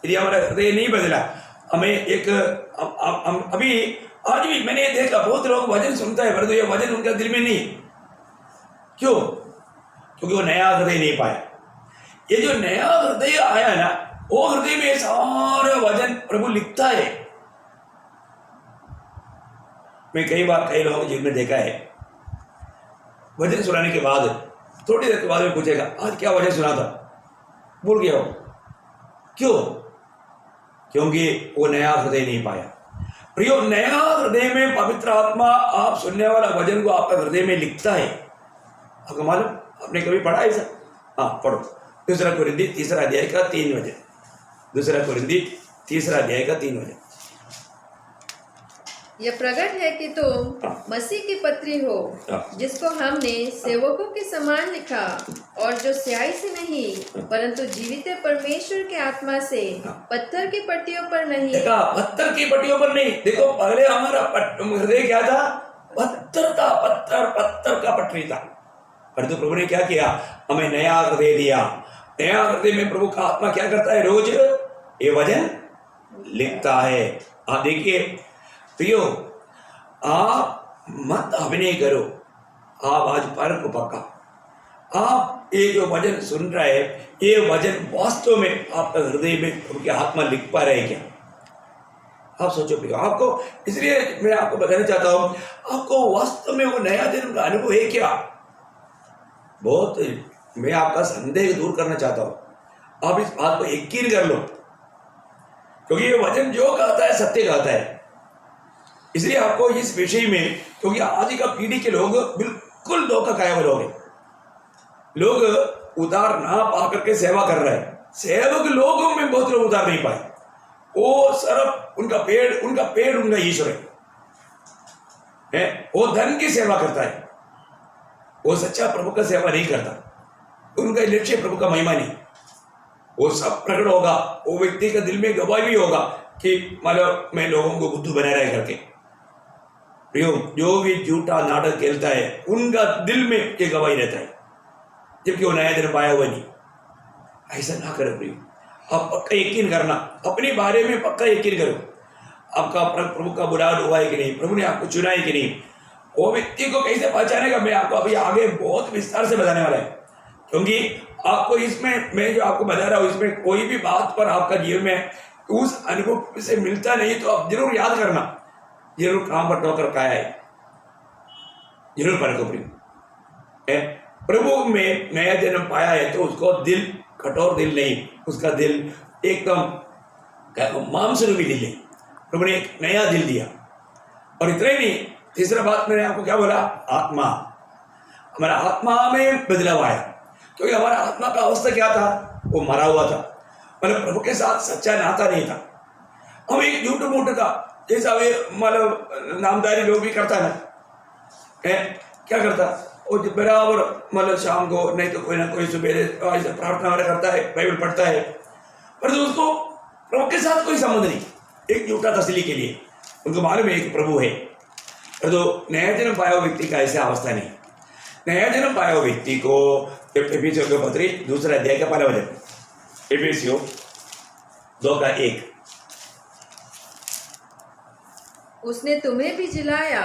यदि हमारा हृदय नहीं बदला, हमें एक अभी आज भी मैंने देखा बहुत लोग वचन सुनता है परंतु ये वचन उनका दिल में नहीं। क्यों? क्योंकि वो नया हृदय नहीं पाया। ये जो नया हृदय आया ना, वो हृदय में सारा वचन प्रभु लिखता है। मैं कई बार कई लोगों को जिनमें देखा है, वचन सुनाने के बाद थोड़ी देर के बाद में पूछेगा आज क्या वचन सुना था, भूल गया हो। क्यों? क्योंकि वो नया हृदय नहीं पाया। प्रियो, नया हृदय में पवित्र आत्मा आप सुनने वाला वचन को आपका हृदय में लिखता है। आपको मालूम? आपने कभी पढ़ा ऐसा? हाँ, पढ़ो। दूसरा कोरिन्थी 3 अध्याय का 3 वचन। दूसरा कोरिन्थी 3 अध्याय का 3 वचन। यह प्रकट है कि तुम मसीह की पत्री हो, जिसको हमने सेवकों के समान लिखा, और जो स्याही से नहीं परंतु जीवित परमेश्वर के आत्मा से, पत्थर की पट्टियों पर नहीं। देखा, पत्थर की पट्टियों पर नहीं। देखो, पहले हमारा हृदय क्या था? पत्थर था, पत्थर का पटरी था। परंतु प्रभु ने क्या किया, हमें नया हृदय दिया। नया हृदय में प्रभु का आत्मा क्या करता है, रोज ये वचन लिखता है। आप देखिए प्रियो, आप मत अभिनय करो, आप आज पर को पक्का, आप ये जो वचन सुन रहे हैं, ये वचन वास्तव में आपका हृदय में प्रभु की आत्मा लिख पा रहे क्या? आप सोचो प्रियो, आपको, इसलिए मैं आपको बताना चाहता हूं, आपको वास्तव में वो नया जन्म का अनुभव है क्या? बहुत, मैं आपका संदेह दूर करना चाहता हूं, आप इस बात को यकीन कर लो, क्योंकि ये वचन जो कहता है सत्य कहता है। इसलिए आपको इस विषय में, क्योंकि आज का पीढ़ी के लोग बिल्कुल धोखा खाए हुए लोग हैं। लोग उधार ना पा करके सेवा कर रहे हैं। सेवक लोगों में बहुत लोग उधार नहीं पाए, वो सिर्फ उनका पेड़ उनका ईश्वर है। वो धन की सेवा करता है, वो सच्चा प्रभु का सेवा नहीं करता। उनका लक्ष्य प्रभु का महिमा नहीं। वो सब प्रकट होगा, वो व्यक्ति का दिल में गवाही भी होगा कि मतलब मैं लोगों को बुद्धू बना रहा है करके। प्रियो, जो भी झूठा नाटक खेलता है उनका दिल में ये गवाही रहता है, जबकि वो नया जन्म पाया हुआ नहीं। ऐसा ना करो प्रियो, आप पक्का यकीन करना, अपने बारे में पक्का यकीन करो, आपका प्रभु का बुलावा हुआ है कि नहीं, प्रभु ने आपको चुना है कि नहीं। वो व्यक्ति को कैसे पहचानेगा, मैं आपको अभी आगे बहुत विस्तार से बताने वाला है, क्योंकि आपको इसमें, मैं जो आपको बता रहा हूँ, इसमें कोई भी बात पर आपका जीवन में उस अनुभव से मिलता नहीं तो आप जरूर याद करना, जरूर काम पर ठोकर खाया है, जरूर परखो प्रिय। प्रभु में नया जन्म पाया है तो उसको दिल कठोर दिल नहीं, उसका दिल एकदम मांसरूपी दिल है। प्रभु ने एक नया दिल दिया। और इतना ही नहीं, तीसरा बात मैंने आपको क्या बोला, आत्मा, हमारा आत्मा में बदलाव आया, क्योंकि हमारा आत्मा का अवस्था क्या था, वो मरा हुआ था, मतलब प्रभु के साथ सच्चा नाता नहीं था। हम एक झूठ मूठ का, जैसा वे मतलब नामदारी लोग भी करता है ना, क्या करता, वो बराबर मतलब शाम को नहीं तो कोई ना कोई सुबह ऐसा प्रार्थना वगैरह करता है, बाइबल पढ़ता है, पर तो उसको प्रभु के साथ कोई संबंध नहीं, एक झूठा तसली के लिए। उनको मालूम है एक प्रभु है, पर तो नया जन्म पाया हुआ व्यक्ति का ऐसा अवस्था नहीं। नया जन्म पाया हुआ व्यक्ति को एफिसियों के पत्री 2 अध्याय का 1 वचन, एफिसियों 2:1, उसने तुम्हें भी जिलाया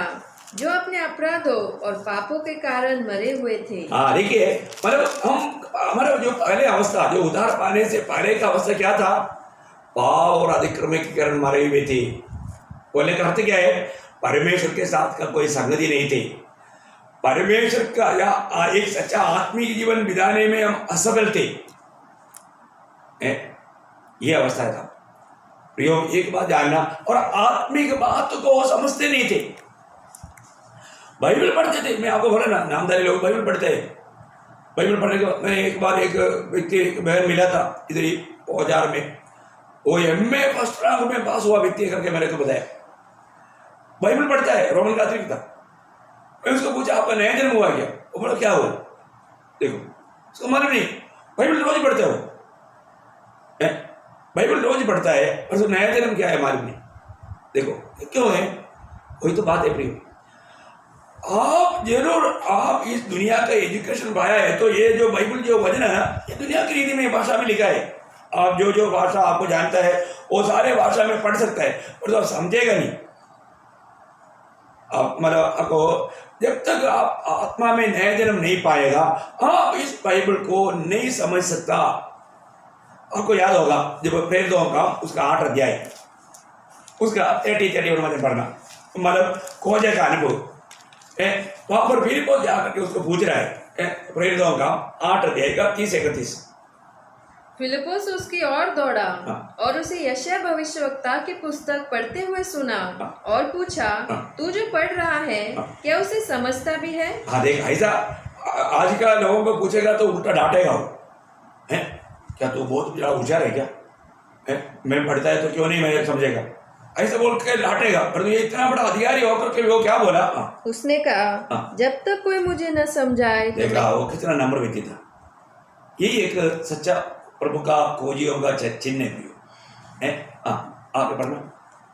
जो अपने अपराधों और पापों के कारण मरे हुए थे। हाँ देखिए, मतलब हमारा जो पहले अवस्था, जो उद्धार पाने से पहले का अवस्था क्या था, पाप और अतिक्रमण के कारण मरे हुए थे। बोलने का अर्थ क्या है, परमेश्वर के साथ का कोई संगति नहीं थे, परमेश्वर का या एक सच्चा आत्मिक जीवन बिताने में हम असफल थे। ये अवस्था था प्रियो, एक बात जानना, और आत्मिक बात को समझते नहीं थे। बाइबल पढ़ते थे, मैं आपको बोला ना, नामदारी लोग बाइबल पढ़ते हैं। बाइबल पढ़ने के बाद मैं एक बार एक व्यक्ति, एक बहन मिला था इधर ही औजार में, वो MA फर्स्ट रैंक में पास हुआ व्यक्ति करके मेरे को बताया, बाइबल पढ़ता है, रोमन कैथोलिक था। मैं उसको पूछा आपका नया जन्म हुआ क्या? वो बोला क्या हुआ? देखो उसको मालूम नहीं, बाइबल रोज पढ़ता है वो, बाइबल रोज पढ़ता है, पर उसको नया जन्म क्या है मालूम नहीं। देखो क्यों है, वही तो बात है प्रिय। आप जरूर, आप इस दुनिया का एजुकेशन पाया है तो ये जो बाइबल जो वचन है ना, ये दुनिया की रीति में भाषा में लिखा है। आप जो भाषा आपको जानता है वो सारे भाषा में पढ़ सकता है, पर तो आप समझेगा नहीं। आप मतलब आपको, जब तक आप आत्मा में नया जन्म नहीं पाएगा, आप इस बाइबल को नहीं समझ सकता। आपको याद होगा जब प्रेरितों का उसका 8 अध्याय, उसका 31 में पढ़ना, मतलब खोजे का अनुभव, वहां पर फिलिप्पुस जाकर के उसको पूछ रहा है, प्रेरितों का 8 अध्याय का 30-31। फिलिप्पुस उसकी ओर दौड़ा हाँ। और उसे यशायाह भविष्यवक्ता की पुस्तक पढ़ते हुए सुना और पूछा, तू जो पढ़ रहा है क्या उसे समझता भी है? हाँ देख, ऐसा आज का लोगों को पूछेगा तो उल्टा डांटेगा वो, है क्या तू बहुत होशियार है क्या, मैं पढ़ता है तो क्यों नहीं मैं समझेगा, ऐसे बोल के डांटेगा। पर ये इतना बड़ा अधिकारी होकर के वो क्या बोला, उसने कहा, जब तक कोई मुझे न समझाए। देखा वो कितना नम्र व्यक्ति था। यही एक सच्चा प्रभु का खोजियों का चिन्ह है। आगे पढ़ना,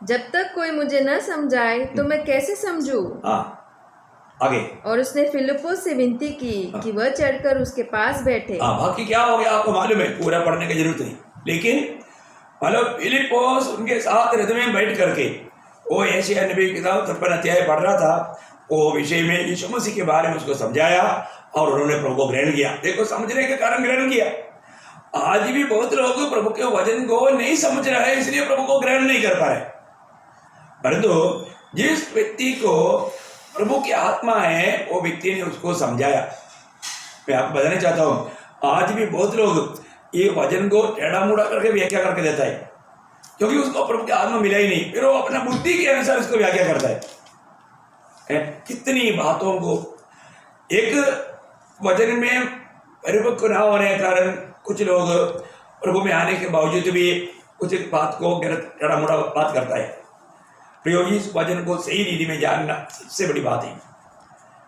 जब तक कोई मुझे न समझाए तो मैं कैसे समझूं? आगे। और उसने फिलिप्पुस से विनती की कि वह चढ़कर उसके पास बैठे। बाकी क्या हो गया आपको मालूम है, पूरा पढ़ने की जरूरत नहीं, लेकिन मतलब फिलिप्पुस उनके साथ रथ में बैठ करके वो यशायाह नबी की किताब 53 अध्याय पढ़ रहा था, वो विषय में यीशु मसीह के बारे में उसको समझाया और उन्होंने प्रभु को ग्रहण किया। देखो, समझने के कारण ग्रहण किया। आज भी बहुत लोग प्रभु के वचन को नहीं समझ रहे हैं, इसलिए प्रभु को ग्रहण नहीं कर पा रहे। परंतु जिस व्यक्ति को प्रभु की आत्मा है, वो व्यक्ति ने उसको समझाया। मैं आपको बताना चाहता हूँ, आज भी बहुत लोग ये वचन को टेढ़ा मुड़ा करके व्याख्या करके देता है, क्योंकि उसको प्रभु की आत्मा मिला ही नहीं, फिर वो अपना बुद्धि के अनुसार उसको व्याख्या करता है। कितनी बातों को एक वचन में परिपक्व न होने के कारण कुछ लोग प्रभु में आने के बावजूद भी कुछ बात को गलत टेढ़ा मुड़ा बात करता है। प्रयोग इस वचन को सही रीति में जानना सबसे बड़ी बात है।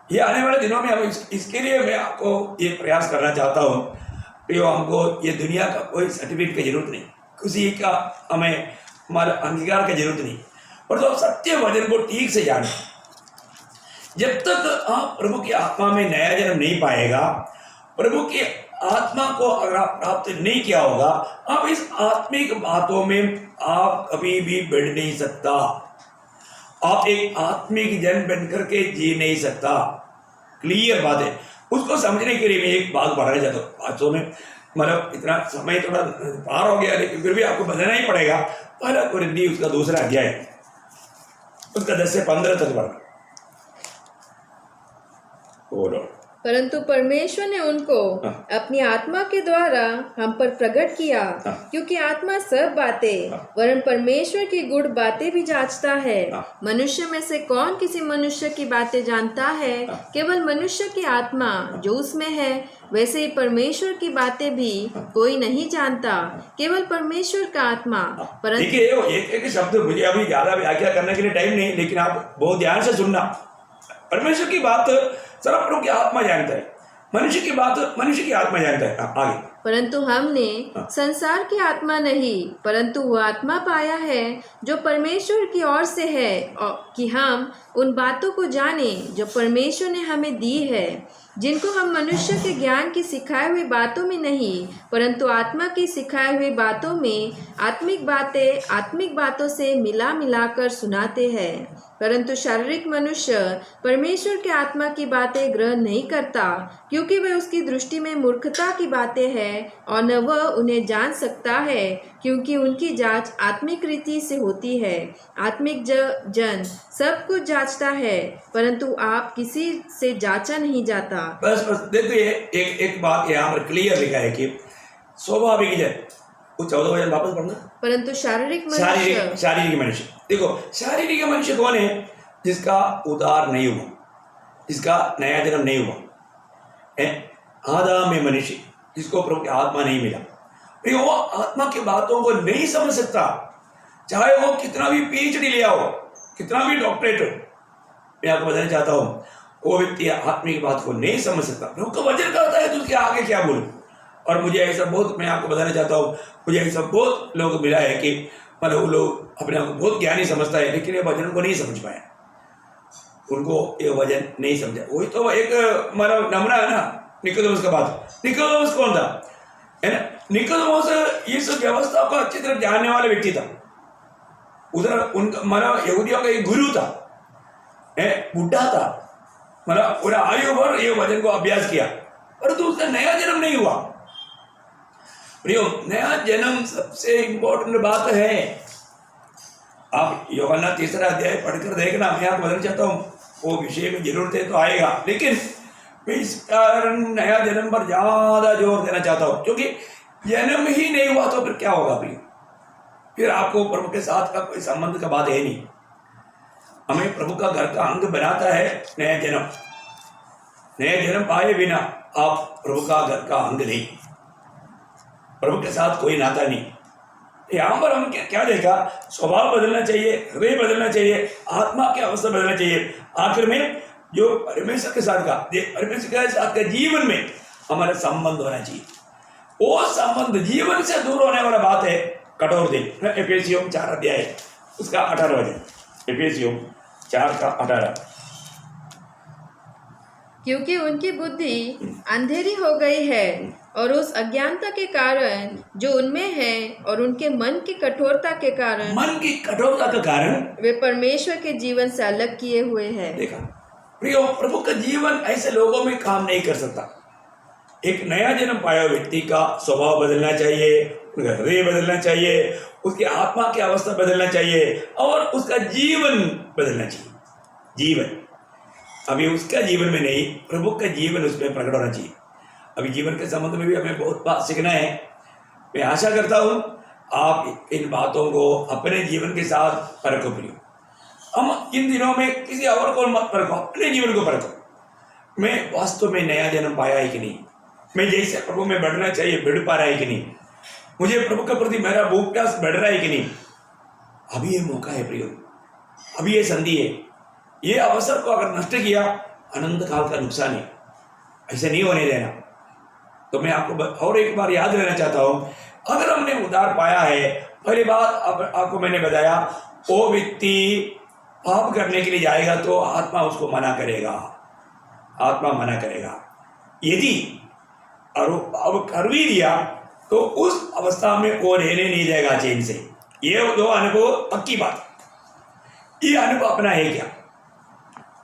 ये आने वाले दिनों में हम इसके लिए मैं आपको ये प्रयास करना चाहता हूँ। प्रियो, हमको ये दुनिया का कोई सर्टिफिकेट की जरूरत नहीं, किसी का हमें हमारा अंगीकार की जरूरत नहीं, और तो सत्य वचन को ठीक से जाने। जब तक आप प्रभु की आत्मा में नया जन्म नहीं पाएगा, प्रभु की आत्मा को अगर आप प्राप्त नहीं किया होगा, आप इस आत्मिक बातों में आप कभी भी बढ़ नहीं सकता। आप एक आत्मिक जन बनकर के जी नहीं सकता। क्लियर बात है। उसको समझने के लिए मैं एक बात बढ़ाना चाहता हूँ। वास्तव में मतलब इतना समय थोड़ा पार हो गया, लेकिन फिर भी आपको बताना ही पड़ेगा। पहला कुरिन्थी उसका 2 अध्याय, उसका 10 से 15 तक पढ़ना। बोलो। परंतु परमेश्वर ने उनको अपनी आत्मा के द्वारा हम पर प्रकट किया, क्योंकि आत्मा सब बातें वरन परमेश्वर की गूढ़ बातें भी जांचता है। मनुष्य में से कौन किसी मनुष्य की बातें जानता है? केवल मनुष्य की आत्मा जो उसमें है, वैसे ही परमेश्वर की बातें भी कोई नहीं जानता, केवल परमेश्वर का आत्मा। परंतु देखिए, एक शब्द मुझे अभी ज्यादा व्याख्या करने के लिए टाइम नहीं, लेकिन आप बहुत ध्यान से सुनना। परमेश्वर की बात सिर्फ प्रभु की आत्मा जानता है, मनुष्य की बात मनुष्य की आत्मा जानता है। आगे। परंतु हमने संसार की आत्मा नहीं, परंतु वह आत्मा पाया है जो परमेश्वर की ओर से है, कि हम उन बातों को जाने जो परमेश्वर ने हमें दी है, जिनको हम मनुष्य के ज्ञान की सिखाई हुई बातों में नहीं, परंतु आत्मा की सिखाई हुई बातों में आत्मिक बातों से मिला मिलाकर सुनाते हैं। परंतु शारीरिक मनुष्य परमेश्वर के आत्मा की बातें ग्रहण नहीं करता, क्योंकि वह उसकी दृष्टि में मूर्खता की बातें हैं, और न वह उन्हें जान सकता है, क्योंकि उनकी जांच आत्मिक रीति से होती है। आत्मिक जन सब कुछ जांचता है, परंतु आप किसी से जांचा नहीं जाता। बस देखिए, एक बात यहाँ पर क्लियर लिखा है कि स्वाभाविक जन, वो 14 वचन वापस पढ़ना। परंतु शारीरिक मनुष्य, देखो शारीरिक मनुष्य कौन है? जिसका उद्धार नहीं हुआ, जिसका नया जन्म नहीं हुआ। आदम में मनुष्य जिसको प्रभु की आत्मा नहीं मिला, वो आत्मा की बातों को नहीं समझ सकता, चाहे वो कितना भी PhD लिया हो, कितना भी डॉक्टरेट हो। मैं आपको बताना चाहता हूँ, वो व्यक्ति आत्मिक बात को नहीं समझ सकता। प्रभु का वचन कहता है तो उसके आगे क्या बोलूं। और मुझे ऐसा बहुत, मैं आपको बताना चाहता हूँ, मुझे ऐसा बहुत लोग मिला है कि मतलब वो लोग अपने आप को बहुत ज्ञानी समझता है, लेकिन ये वचन को नहीं समझ पाए, उनको ये वचन नहीं समझा। वही तो एक मतलब नमूना है ना निकोदेमुस का बात। निकोदेमुस कौन था? है ना, निकोदेमुस इस व्यवस्था को अच्छी तरह जानने वाला व्यक्ति था। उधर उनका मतलब यहूदियों का एक गुरु था, बुढ़ा था, मतलब पूरा आयु भर ये वचन को अभ्यास किया, परंतु उसका नया जन्म नहीं हुआ। प्रियो, नया जन्म सबसे इंपॉर्टेंट बात है। आप यूहन्ना 3 अध्याय पढ़कर देखना। मैं आपको बताना चाहता हूँ, वो विषय में जरूरत है तो आएगा, लेकिन मैं इस कारण नया जन्म पर ज्यादा जोर देना चाहता हूँ, क्योंकि जन्म ही नहीं हुआ तो फिर क्या होगा प्रियो? फिर आपको प्रभु के साथ का कोई संबंध का बात है नहीं। हमें प्रभु का घर का अंग बनाता है नया जन्म। नया जन्म पाए बिना आप प्रभु का घर का अंग नहीं, प्रभु के साथ कोई नाता नहीं। यहाँ पर हम क्या देखा? स्वभाव बदलना चाहिए, हृदय बदलना चाहिए, आत्मा की अवस्था बदलना चाहिए। आखिर में जो परमेश्वर के साथ का जीवन में हमारा संबंध होना चाहिए। वो संबंध जीवन से दूर होने वाला बात है कठोर दिन। एफेसियों 4 अध्याय उसका 18 वचन, एफेसियों 4 का 18। क्योंकि उनकी बुद्धि अंधेरी हो गई है और उस अज्ञानता के कारण जो उनमें है और उनके मन की कठोरता के कारण वे परमेश्वर के जीवन से अलग किए हुए हैं। देखा प्रियो, प्रभु का जीवन ऐसे लोगों में काम नहीं कर सकता। एक नया जन्म पाया व्यक्ति का स्वभाव बदलना चाहिए, उसका हृदय बदलना चाहिए, उसकी आत्मा की अवस्था बदलना चाहिए और उसका जीवन बदलना चाहिए। जीवन अभी उसका जीवन में नहीं, प्रभु का जीवन उसमें प्रकट होना चाहिए। अभी जीवन के संबंध में भी हमें बहुत बात सीखना है। मैं आशा करता हूँ आप इन बातों को अपने जीवन के साथ परखो। प्रियो, हम इन दिनों में किसी और को मत परखो, अपने जीवन को परखो। मैं वास्तव में नया जन्म पाया है कि नहीं, मैं जैसे प्रभु में बढ़ना चाहिए बढ़ पा रहा है कि नहीं, मुझे प्रभु के प्रति मेरा भूख प्यास बढ़ रहा है कि नहीं। अभी ये मौका है प्रियो, अभी ये संधि है। ये अवसर को अगर नष्ट किया अनंत काल का नुकसान है, ऐसे नहीं होने देना। तो मैं आपको और एक बार याद रहना चाहता हूँ, अगर हमने उद्धार पाया है, पहली बात आपको मैंने बताया, वो व्यक्ति पाप करने के लिए जाएगा तो आत्मा उसको मना करेगा, आत्मा मना करेगा। यदि अब कर भी दिया तो उस अवस्था में वो रहने नहीं जाएगा चैन से। ये दो अनुभव पक्की बात। ये अनुभव अपना है क्या,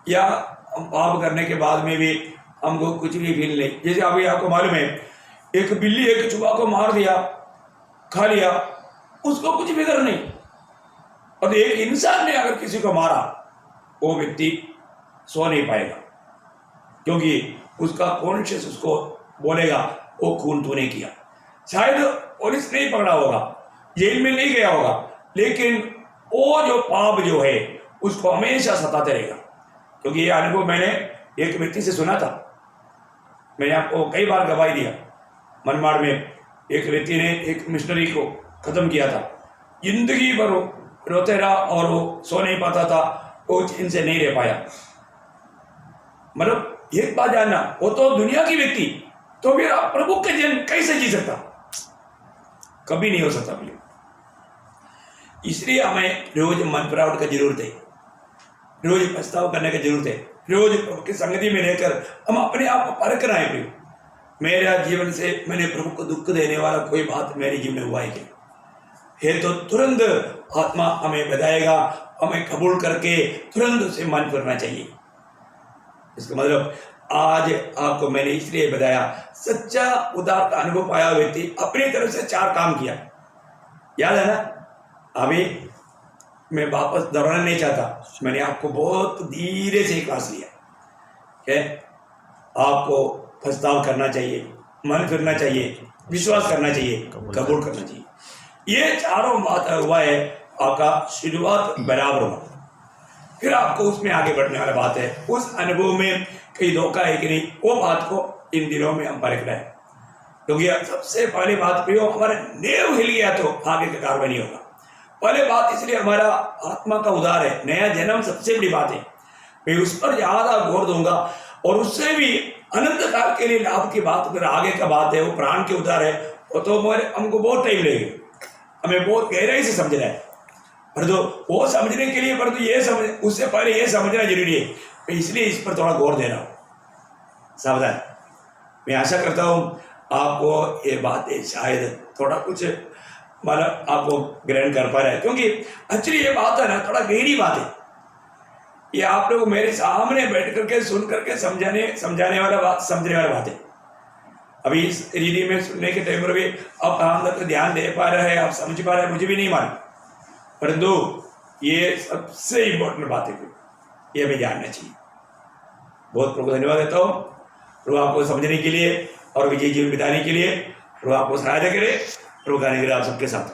या पाप करने के बाद में भी हमको कुछ भी फील नहीं। जैसे अभी आपको मालूम है, एक बिल्ली एक चूहा को मार दिया, खा लिया, उसको कुछ फिक्र नहीं। और एक इंसान ने अगर किसी को मारा, वो व्यक्ति सो नहीं पाएगा, क्योंकि उसका कॉन्शियस उसको बोलेगा वो खून तूने किया। शायद पुलिस नहीं पकड़ा होगा, जेल में नहीं गया होगा, लेकिन वो जो पाप जो है उसको हमेशा सताते रहेगा। क्योंकि ये अनुभव मैंने एक व्यक्ति से सुना था, मैंने आपको कई बार गवाही दिया। मनमाड़ में एक व्यक्ति ने एक मिशनरी को खत्म किया था, जिंदगी भर रोते रहा और वो सो नहीं पाता था, वो इनसे नहीं रह पाया। मतलब एक बात जानना, वो तो दुनिया की व्यक्ति, तो फिर आप प्रभु के जन कैसे जी सकता? कभी नहीं हो सकता भैया। इसलिए हमें रोज मन फिरावट की जरूरत है, रोज पछताव करने की जरूरत है, रोज प्रभु की संगति में रहकर हम अपने आप को परखना है। प्रिय, मेरा जीवन से मैंने प्रभु को दुख देने वाला कोई बात मेरे जीवन में हुआ है क्या? है तो तुरंत आत्मा हमें बताएगा, हमें कबूल करके तुरंत उसे मन फिरना चाहिए। इसका मतलब आज आपको मैंने इसलिए बताया, सच्चा उद्धार का अनुभव पाया व्यक्ति अपनी तरफ से 4 काम किया, याद है ना? अभी मैं वापस दोहराना नहीं चाहता, मैंने आपको बहुत धीरे से क्लास लिया है। आपको पछताव करना चाहिए, मन फिरना चाहिए, विश्वास करना चाहिए, कबूल करना चाहिए। ये चारों बात हुआ है, आपका शुरुआत बराबर हुआ, फिर आपको उसमें आगे बढ़ने वाला बात है। उस अनुभव में कहीं धोखा है कि नहीं, वो बात को इन दिनों में हम परख रहे हैं। क्योंकि सबसे पहली बात प्रियो, हमारा नेव हिल गया तो आगे का कार्य नहीं होगा। पहले बात इसलिए हमारा आत्मा का उद्धार है, नया जन्म सबसे बड़ी बात है। मैं उस पर ज्यादा गौर दूंगा, और उससे भी अनंत काल के लिए लाभ की बात अगर आगे का बात है, वो प्राण के उद्धार है, वो तो हमको बहुत टाइम लगेगा, हमें बहुत गहराई से समझना है। पर तो वो समझने के लिए, पर तो ये समझ, उससे पहले ये समझना जरूरी है। मैं इसलिए इस पर थोड़ा गौर दे रहा हूँ। सावधान। मैं आशा करता हूँ आपको ये बातें शायद थोड़ा कुछ मतलब आपको ग्रहण कर पा रहा है, क्योंकि एक्चुअली ये बात है ना, थोड़ा गहरी बात है। ये आप लोग मेरे सामने बैठ करके सुन करके समझने वाला बात है। अभी इस रीति में सुनने के टाइम पर भी आप कहाँ तक ध्यान दे पा रहे हैं, आप समझ पा रहे हैं, मुझे भी नहीं मालूम, परंतु ये सबसे इम्पोर्टेंट बात है, ये हमें जानना चाहिए। बहुत प्रभु धन्यवाद देता हूँ, प्रभु आपको समझने के लिए और विजय जीवन बिताने के लिए प्रभु आपको सहायता करे। प्रभु गाने के लिए आप सबके साथ।